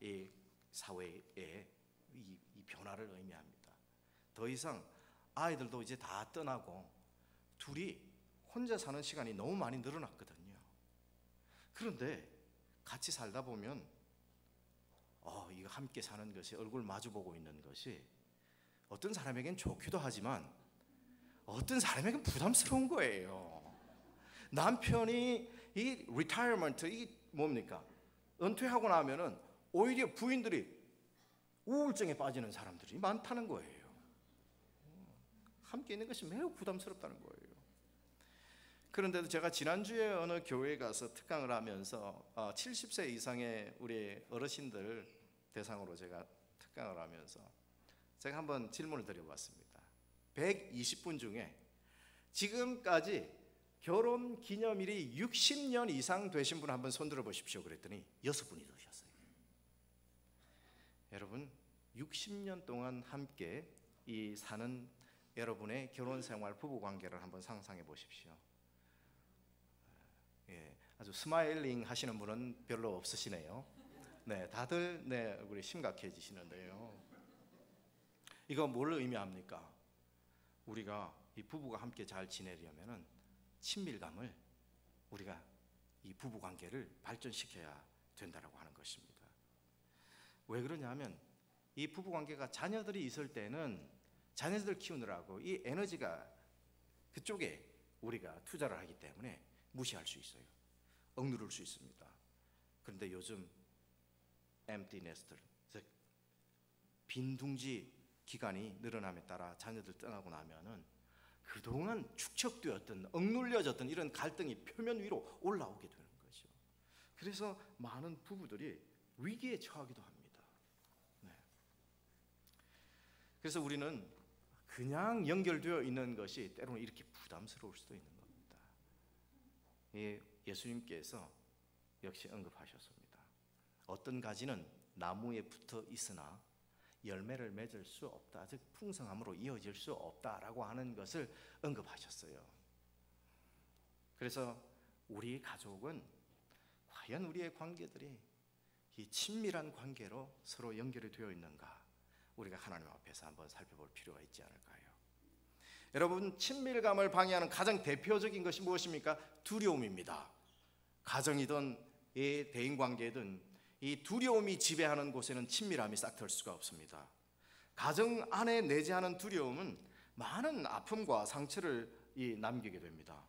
이 사회의 이 변화를 의미합니다. 더 이상 아이들도 이제 다 떠나고 둘이 혼자 사는 시간이 너무 많이 늘어났거든요. 그런데 같이 살다 보면 이거 함께 사는 것이, 얼굴 마주보고 있는 것이 어떤 사람에겐 좋기도 하지만 어떤 사람에겐 부담스러운 거예요. 남편이 이 리타이어먼트, 이 뭡니까? 은퇴하고 나면은 오히려 부인들이 우울증에 빠지는 사람들이 많다는 거예요. 함께 있는 것이 매우 부담스럽다는 거예요. 그런데도 제가 지난주에 어느 교회에 가서 특강을 하면서 70세 이상의 우리 어르신들 대상으로 제가 특강을 하면서 제가 한번 질문을 드려봤습니다. 120분 중에 지금까지 결혼 기념일이 60년 이상 되신 분 한번 손 들어 보십시오. 그랬더니 6분이 되셨어요. 여러분, 60년 동안 함께 이 사는 여러분의 결혼 생활, 부부 관계를 한번 상상해 보십시오. 아주 스마일링 하시는 분은 별로 없으시네요. 네, 다들 얼굴이 심각해지시는데요. 이거 뭘 의미합니까? 우리가 이 부부가 함께 잘 지내려면은 친밀감을, 우리가 이 부부 관계를 발전시켜야 된다라고 하는 것입니다. 왜 그러냐면 이 부부 관계가 자녀들이 있을 때는 자녀들 키우느라고 이 에너지가 그쪽에 우리가 투자를 하기 때문에 무시할 수 있어요. 억누를 수 있습니다. 그런데 요즘 empty nester, 즉 빈둥지 기간이 늘어남에 따라 자녀들 떠나고 나면은 그동안 축적되었던, 억눌려졌던 이런 갈등이 표면 위로 올라오게 되는 거죠. 그래서 많은 부부들이 위기에 처하기도 합니다. 그래서 우리는 그냥 연결되어 있는 것이 때로는 이렇게 부담스러울 수도 있는 겁니다. 예수님께서 역시 언급하셨습니다. 어떤 가지는 나무에 붙어 있으나 열매를 맺을 수 없다, 즉 풍성함으로 이어질 수 없다라고 하는 것을 언급하셨어요. 그래서 우리 가족은 과연 우리의 관계들이 이 친밀한 관계로 서로 연결이 되어 있는가, 우리가 하나님 앞에서 한번 살펴볼 필요가 있지 않을까요? 여러분, 친밀감을 방해하는 가장 대표적인 것이 무엇입니까? 두려움입니다. 가정이든 이 대인관계든 이 두려움이 지배하는 곳에는 친밀함이 싹틀 수가 없습니다. 가정 안에 내재하는 두려움은 많은 아픔과 상처를 남기게 됩니다.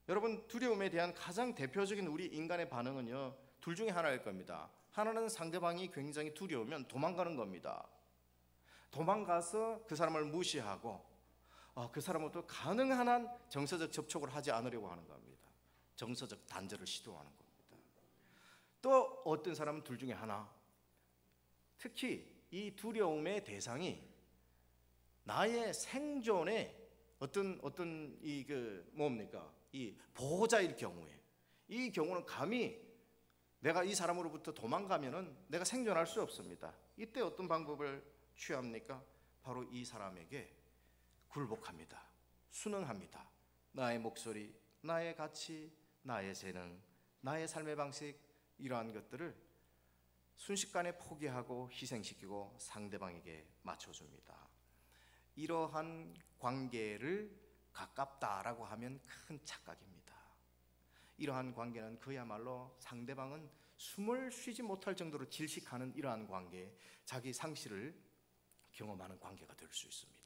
여러분, 두려움에 대한 가장 대표적인 우리 인간의 반응은요, 둘 중에 하나일 겁니다. 하나는 상대방이 굉장히 두려우면 도망가는 겁니다. 도망가서 그 사람을 무시하고 그 사람과 가능한 한 정서적 접촉을 하지 않으려고 하는 겁니다. 정서적 단절을 시도하는 겁니다. 또 어떤 사람은 둘 중에 하나, 특히 이 두려움의 대상이 나의 생존의 어떤 이 뭡니까? 이 보호자일 경우에, 이 경우는 감히 내가 이 사람으로부터 도망가면은 내가 생존할 수 없습니다. 이때 어떤 방법을 취합니까? 바로 이 사람에게 굴복합니다. 순응합니다. 나의 목소리, 나의 가치, 나의 재능, 나의 삶의 방식, 이러한 것들을 순식간에 포기하고 희생시키고 상대방에게 맞춰줍니다. 이러한 관계를 가깝다라고 하면 큰 착각입니다. 이러한 관계는 그야말로 상대방은 숨을 쉬지 못할 정도로 질식하는 이러한 관계, 자기 상실을 경험하는 관계가 될 수 있습니다.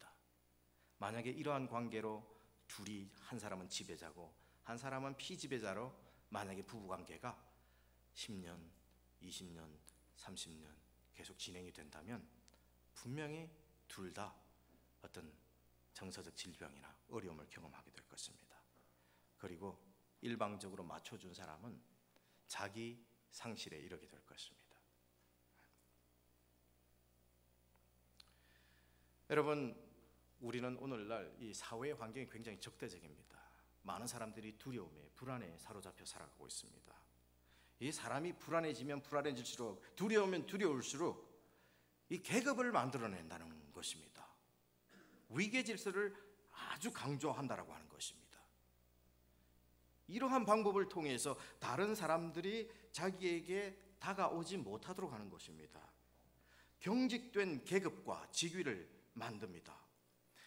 만약에 이러한 관계로 둘이, 한 사람은 지배자고 한 사람은 피지배자로 만약에 부부관계가 10년, 20년, 30년 계속 진행이 된다면 분명히 둘 다 어떤 정서적 질병이나 어려움을 경험하게 될 것입니다. 그리고 일방적으로 맞춰준 사람은 자기 상실에 이르게 될 것입니다. 여러분, 우리는 오늘날 이 사회의 환경이 굉장히 적대적입니다. 많은 사람들이 두려움에, 불안에 사로잡혀 살아가고 있습니다. 이 사람이 불안해지면 불안해질수록, 두려우면 두려울수록 이 계급을 만들어낸다는 것입니다. 위계 질서를 아주 강조한다라고 하는 것입니다. 이러한 방법을 통해서 다른 사람들이 자기에게 다가오지 못하도록 하는 것입니다. 경직된 계급과 직위를 만듭니다.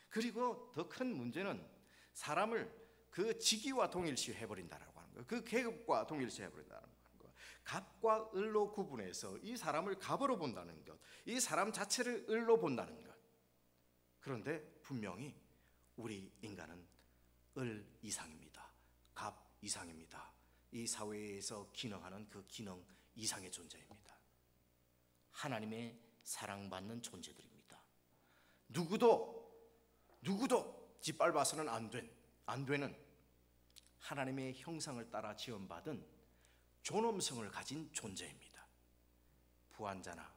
그리고 더 큰 문제는 사람을 그 직위와 동일시해버린다라고 하는 거예요. 그 계급과 동일시해버린다는 거예요. 갑과 을로 구분해서 이 사람을 갑으로 본다는 것, 이 사람 자체를 을로 본다는 것. 그런데 분명히 우리 인간은 을 이상입니다. 갑 이상입니다. 이 사회에서 기능하는 그 기능 이상의 존재입니다. 하나님의 사랑받는 존재들입니다. 누구도 짓밟아서는 안 되는 하나님의 형상을 따라 지음받은 존엄성을 가진 존재입니다. 부한 자나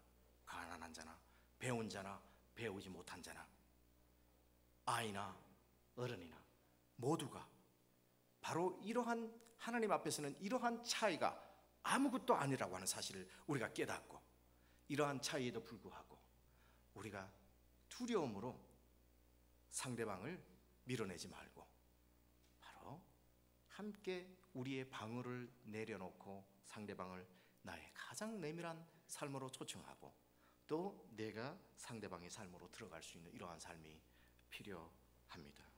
가난한 자나 배운 자나 배우지 못한 자나 아이나 어른이나 모두가 바로 이러한 하나님 앞에서는 이러한 차이가 아무것도 아니라고 하는 사실을 우리가 깨닫고, 이러한 차이에도 불구하고 우리가 두려움으로 상대방을 밀어내지 말고 바로 함께 우리의 방어를 내려놓고 상대방을 나의 가장 내밀한 삶으로 초청하고 또 내가 상대방의 삶으로 들어갈 수 있는 이러한 삶이 필요합니다.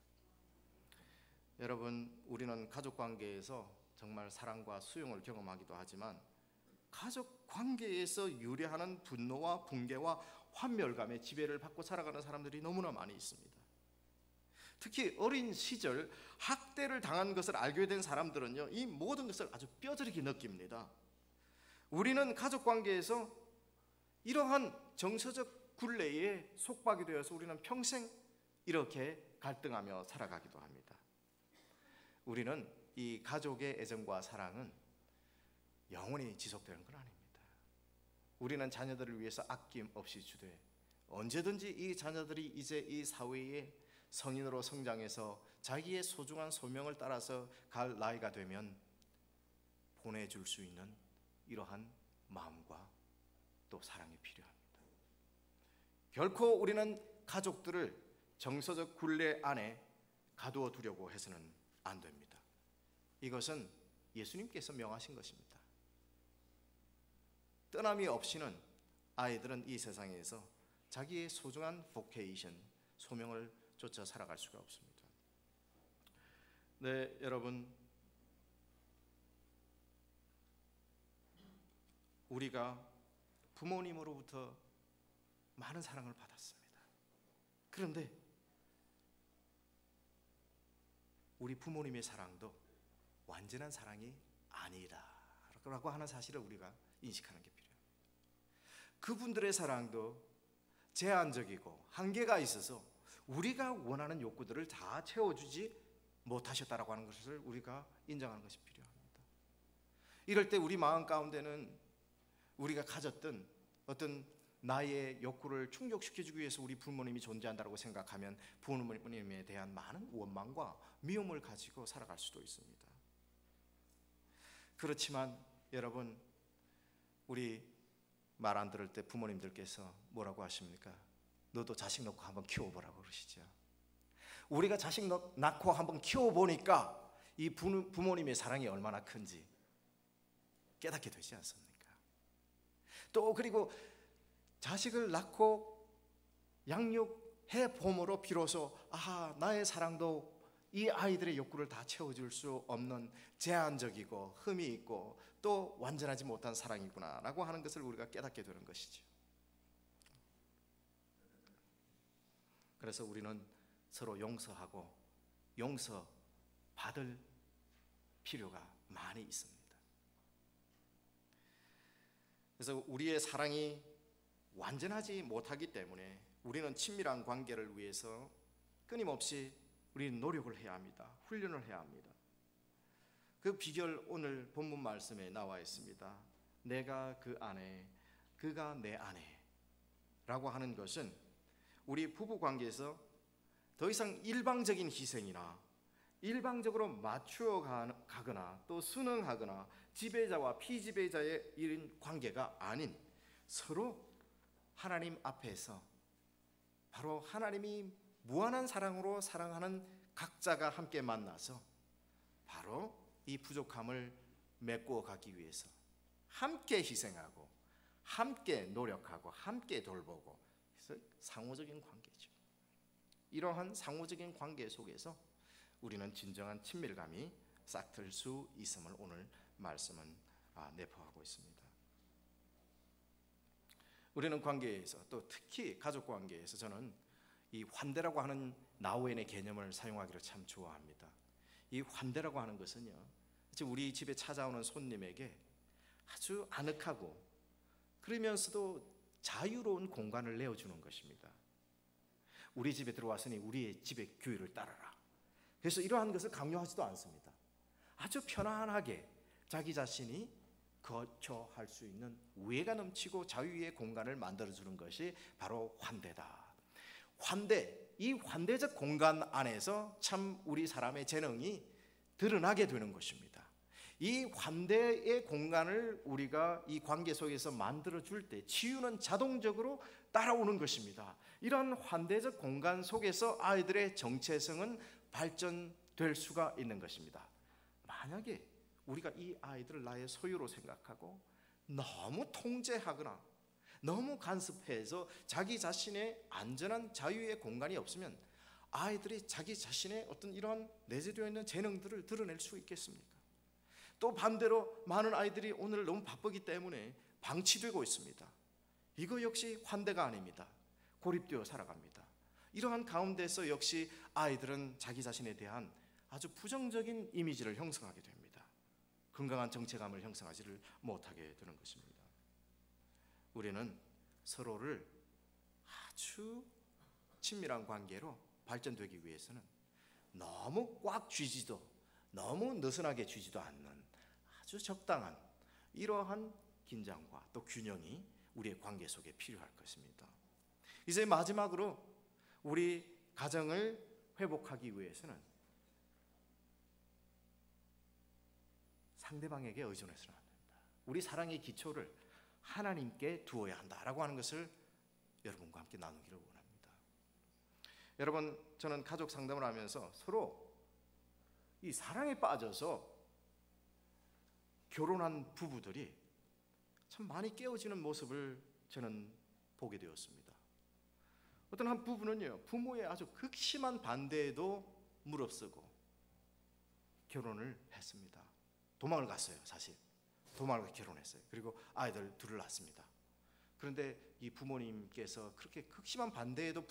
여러분, 우리는 가족 관계에서 정말 사랑과 수용을 경험하기도 하지만 가족 관계에서 유래하는 분노와 붕괴와 환멸감의 지배를 받고 살아가는 사람들이 너무나 많이 있습니다. 특히 어린 시절 학대를 당한 것을 알게 된 사람들은요, 이 모든 것을 아주 뼈저리게 느낍니다. 우리는 가족 관계에서 이러한 정서적 굴레에 속박이 되어서 우리는 평생 이렇게 갈등하며 살아가기도 합니다. 우리는 이 가족의 애정과 사랑은 영원히 지속되는 건 아닙니다. 우리는 자녀들을 위해서 아낌없이 주되 언제든지 이 자녀들이 이제 이 사회에 성인으로 성장해서 자기의 소중한 소명을 따라서 갈 나이가 되면 보내줄 수 있는 이러한 마음과 또 사랑이 필요합니다. 결코 우리는 가족들을 정서적 굴레 안에 가두어 두려고 해서는 안 됩니다. 이것은 예수님께서 명하신 것입니다. 떠남이 없이는 아이들은 이 세상에서 자기의 소중한 보케이션, 소명을 쫓아 살아갈 수가 없습니다. 네, 여러분, 우리가 부모님으로부터 많은 사랑을 받았습니다. 그런데 우리 부모님의 사랑도 완전한 사랑이 아니다라고 하는 사실을 우리가 인식하는 게 필요합니다. 그분들의 사랑도 제한적이고 한계가 있어서 우리가 원하는 욕구들을 다 채워주지 못하셨다라고 하는 것을 우리가 인정하는 것이 필요합니다. 이럴 때 우리 마음 가운데는 우리가 가졌던 어떤 나의 욕구를 충족시켜주기 위해서 우리 부모님이 존재한다고 생각하면 부모님에 대한 많은 원망과 미움을 가지고 살아갈 수도 있습니다. 그렇지만 여러분, 우리 말 안 들을 때 부모님들께서 뭐라고 하십니까? 너도 자식 놓고 한번 키워보라고 그러시죠. 우리가 자식 낳고 한번 키워보니까 이 부모님의 사랑이 얼마나 큰지 깨닫게 되지 않습니까? 또 그리고 자식을 낳고 양육해 봄으로 비로소 나의 사랑도 이 아이들의 욕구를 다 채워줄 수 없는 제한적이고 흠이 있고 또 완전하지 못한 사랑이구나 라고 하는 것을 우리가 깨닫게 되는 것이죠. 그래서 우리는 서로 용서하고 용서받을 필요가 많이 있습니다. 그래서 우리의 사랑이 완전하지 못하기 때문에 우리는 친밀한 관계를 위해서 끊임없이 우리는 노력을 해야 합니다. 훈련을 해야 합니다. 그 비결 오늘 본문 말씀에 나와 있습니다. 내가 그 아내, 그가 내 아내라고 하는 것은 우리 부부 관계에서 더 이상 일방적인 희생이나 일방적으로 맞추어 가거나 또 순응하거나 지배자와 피지배자의 이런 관계가 아닌 서로 하나님 앞에서 바로 하나님이 무한한 사랑으로 사랑하는 각자가 함께 만나서 바로 이 부족함을 메꾸어 가기 위해서 함께 희생하고 함께 노력하고 함께 돌보고, 그래서 상호적인 관계죠. 이러한 상호적인 관계 속에서 우리는 진정한 친밀감이 싹틀 수 있음을 오늘 말씀은 내포하고 있습니다. 우리는 관계에서 또 특히 가족 관계에서 저는 이 환대라고 하는 나우엔의 개념을 사용하기를 참 좋아합니다. 이 환대라고 하는 것은요, 우리 집에 찾아오는 손님에게 아주 아늑하고 그러면서도 자유로운 공간을 내어주는 것입니다. 우리 집에 들어왔으니 우리의 집의 규율을 따르라. 그래서 이러한 것을 강요하지도 않습니다. 아주 편안하게 자기 자신이 거처할 수 있는 우애가 넘치고 자유의 공간을 만들어주는 것이 바로 환대다. 이 환대적 공간 안에서 참 우리 사람의 재능이 드러나게 되는 것입니다. 이 환대의 공간을 우리가 이 관계 속에서 만들어줄 때 치유는 자동적으로 따라오는 것입니다. 이런 환대적 공간 속에서 아이들의 정체성은 발전될 수가 있는 것입니다. 만약에 우리가 이 아이들을 나의 소유로 생각하고 너무 통제하거나 너무 간섭해서 자기 자신의 안전한 자유의 공간이 없으면 아이들이 자기 자신의 어떤 이러한 내재되어 있는 재능들을 드러낼 수 있겠습니까? 또 반대로 많은 아이들이 오늘 너무 바쁘기 때문에 방치되고 있습니다. 이거 역시 환대가 아닙니다. 고립되어 살아갑니다. 이러한 가운데서 역시 아이들은 자기 자신에 대한 아주 부정적인 이미지를 형성하게 됩니다. 건강한 정체감을 형성하지를 못하게 되는 것입니다. 우리는 서로를 아주 친밀한 관계로 발전되기 위해서는 너무 꽉 쥐지도 너무 느슨하게 쥐지도 않는 아주 적당한 이러한 긴장과 또 균형이 우리의 관계 속에 필요할 것입니다. 이제 마지막으로 우리 가정을 회복하기 위해서는 상대방에게 의존해서는 안 된다. 우리 사랑의 기초를 하나님께 두어야 한다라고 하는 것을 여러분과 함께 나누기를 원합니다. 여러분, 저는 가족 상담을 하면서 서로 이 사랑에 빠져서 결혼한 부부들이 참 많이 깨어지는 모습을 저는 보게 되었습니다. 어떤 한 부부는요, 부모의 아주 극심한 반대에도 무릅쓰고 결혼을 했습니다. 도망을 갔어요. 사실 도망을 가서 결혼했어요. 그리고 아이들 둘을 낳습니다. 그런데 이 부모님께서 그렇게 극심한 반대에도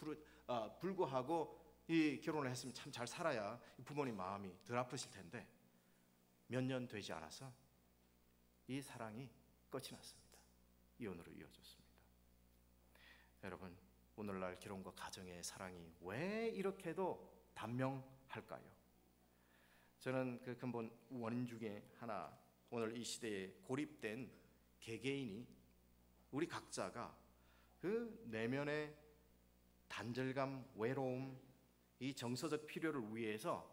불구하고 이 결혼을 했으면 참 잘 살아야 부모님 마음이 덜 아프실 텐데 몇 년 되지 않아서 이 사랑이 끝이 났습니다. 이혼으로 이어졌습니다. 여러분, 오늘날 결혼과 가정의 사랑이 왜 이렇게도 단명할까요? 저는 그 근본 원인 중에 하나, 오늘 이 시대에 고립된 개개인이 우리 각자가 그 내면의 단절감, 외로움, 이 정서적 필요를 위해서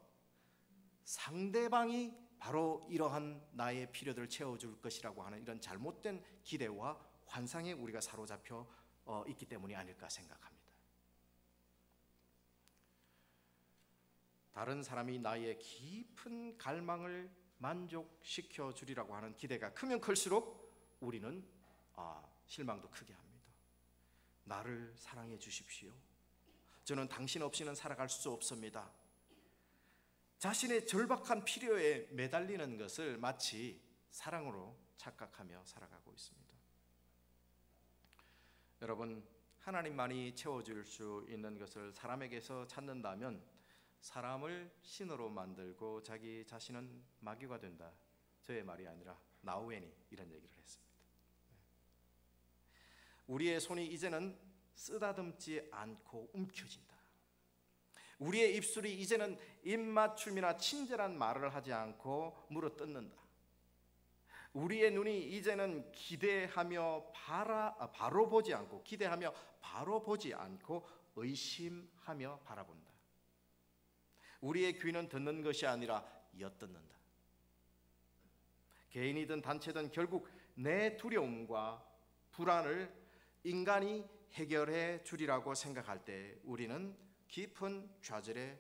상대방이 바로 이러한 나의 필요들을 채워줄 것이라고 하는 이런 잘못된 기대와 환상에 우리가 사로잡혀 있기 때문이 아닐까 생각합니다. 다른 사람이 나의 깊은 갈망을 만족시켜 주리라고 하는 기대가 크면 클수록 우리는 실망도 크게 합니다. 나를 사랑해 주십시오. 저는 당신 없이는 살아갈 수 없습니다. 자신의 절박한 필요에 매달리는 것을 마치 사랑으로 착각하며 살아가고 있습니다. 여러분, 하나님만이 채워줄 수 있는 것을 사람에게서 찾는다면 사람을 신으로 만들고 자기 자신은 마귀가 된다. 저의 말이 아니라 나우엔이 이런 얘기를 했습니다. 우리의 손이 이제는 쓰다듬지 않고 움켜진다. 우리의 입술이 이제는 입맞춤이나 친절한 말을 하지 않고 물어뜯는다. 우리의 눈이 이제는 기대하며 바로 보지 않고 기대하며 바로 보지 않고 의심하며 바라본다. 우리의 귀는 듣는 것이 아니라 엿듣는다. 개인이든 단체든 결국 내 두려움과 불안을 인간이 해결해 주리라고 생각할 때 우리는 깊은 좌절에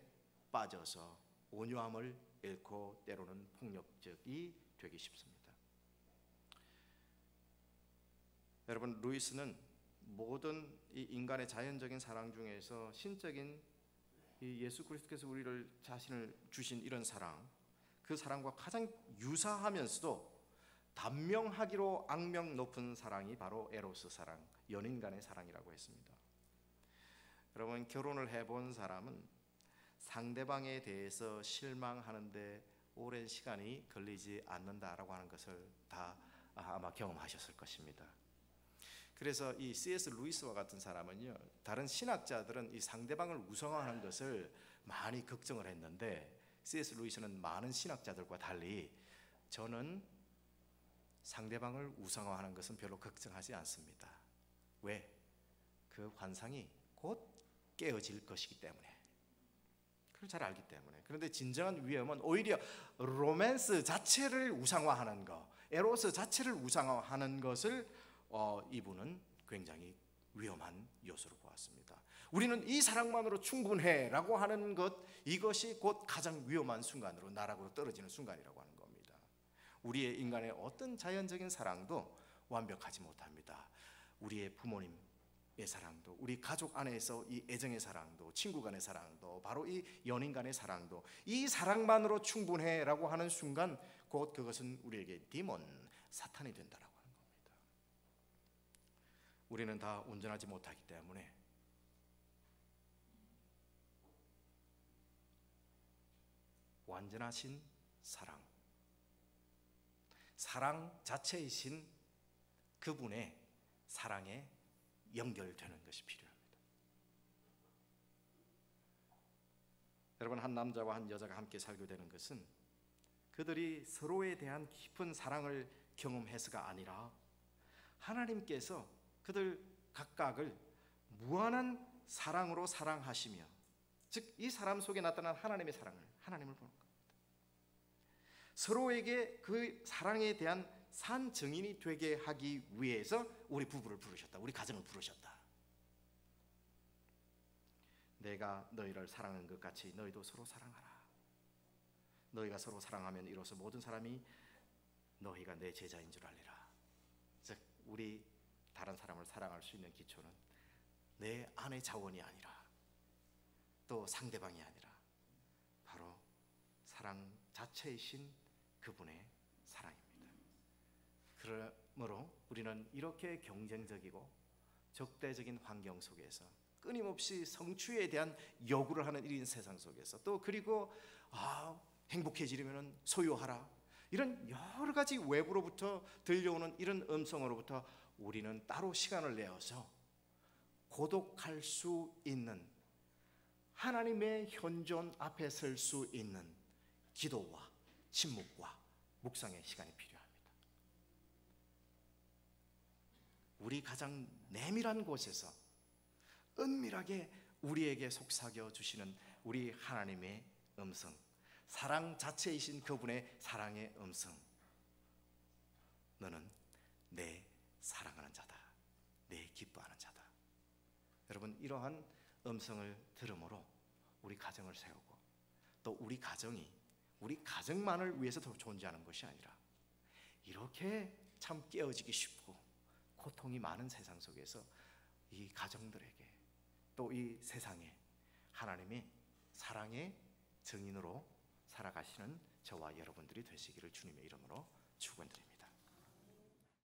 빠져서 온유함을 잃고 때로는 폭력적이 되기 쉽습니다. 여러분, 루이스는 모든 이 인간의 자연적인 사랑 중에서 신적인 이 예수 그리스도께서 우리를 자신을 주신 이런 사랑, 그 사랑과 가장 유사하면서도 단명하기로 악명 높은 사랑이 바로 에로스 사랑, 연인 간의 사랑이라고 했습니다. 여러분, 결혼을 해본 사람은 상대방에 대해서 실망하는데 오랜 시간이 걸리지 않는다라고 하는 것을 다 아마 경험하셨을 것입니다. 그래서 이 C.S. 루이스와 같은 사람은요, 다른 신학자들은 이 상대방을 우상화하는 것을 많이 걱정을 했는데 C.S. 루이스는 많은 신학자들과 달리 저는 상대방을 우상화하는 것은 별로 걱정하지 않습니다. 왜? 그 환상이 곧 깨어질 것이기 때문에. 그걸 잘 알기 때문에. 그런데 진정한 위험은 오히려 로맨스 자체를 우상화하는 것, 에로스 자체를 우상화하는 것을 이분은 굉장히 위험한 요소로 보았습니다. 우리는 이 사랑만으로 충분해라고 하는 것, 이것이 곧 가장 위험한 순간으로 나락으로 떨어지는 순간이라고 하는 겁니다. 우리의 인간의 어떤 자연적인 사랑도 완벽하지 못합니다. 우리의 부모님의 사랑도, 우리 가족 안에서 이 애정의 사랑도, 친구 간의 사랑도, 바로 이 연인 간의 사랑도 이 사랑만으로 충분해라고 하는 순간 곧 그것은 우리에게 디몬, 사탄이 된다라고. 우리는 다 온전하지 못하기 때문에 완전하신 사랑 자체이신 그분의 사랑에 연결되는 것이 필요합니다. 여러분, 한 남자와 한 여자가 함께 살게 되는 것은 그들이 서로에 대한 깊은 사랑을 경험해서가 아니라 하나님께서 그들 각각을 무한한 사랑으로 사랑하시며, 즉 이 사람 속에 나타난 하나님의 사랑을, 하나님을 보는 겁니다. 서로에게 그 사랑에 대한 산 증인이 되게 하기 위해서 우리 부부를 부르셨다. 우리 가정을 부르셨다. 내가 너희를 사랑하는 것 같이 너희도 서로 사랑하라. 너희가 서로 사랑하면 이로써 모든 사람이 너희가 내 제자인 줄 알리라. 즉 우리 다른 사람을 사랑할 수 있는 기초는 내 안의 자원이 아니라 또 상대방이 아니라 바로 사랑 자체이신 그분의 사랑입니다. 그러므로 우리는 이렇게 경쟁적이고 적대적인 환경 속에서 끊임없이 성취에 대한 요구를 하는 이런 세상 속에서 또 그리고 행복해지려면 소유하라, 이런 여러 가지 외부로부터 들려오는 이런 음성으로부터 우리는 따로 시간을 내어서 고독할 수 있는, 하나님의 현존 앞에 설 수 있는 기도와 침묵과 묵상의 시간이 필요합니다. 우리 가장 내밀한 곳에서 은밀하게 우리에게 속삭여 주시는 우리 하나님의 음성, 사랑 자체이신 그분의 사랑의 음성. 너는 내 사랑하는 자다, 내 기뻐하는 자다. 여러분, 이러한 음성을 들음으로 우리 가정을 세우고, 또 우리 가정이 우리 가정만을 위해서 더 존재하는 것이 아니라 이렇게 참 깨어지기 쉽고 고통이 많은 세상 속에서 이 가정들에게, 또 이 세상에 하나님의 사랑의 증인으로 살아가시는 저와 여러분들이 되시기를 주님의 이름으로 축원드립니다.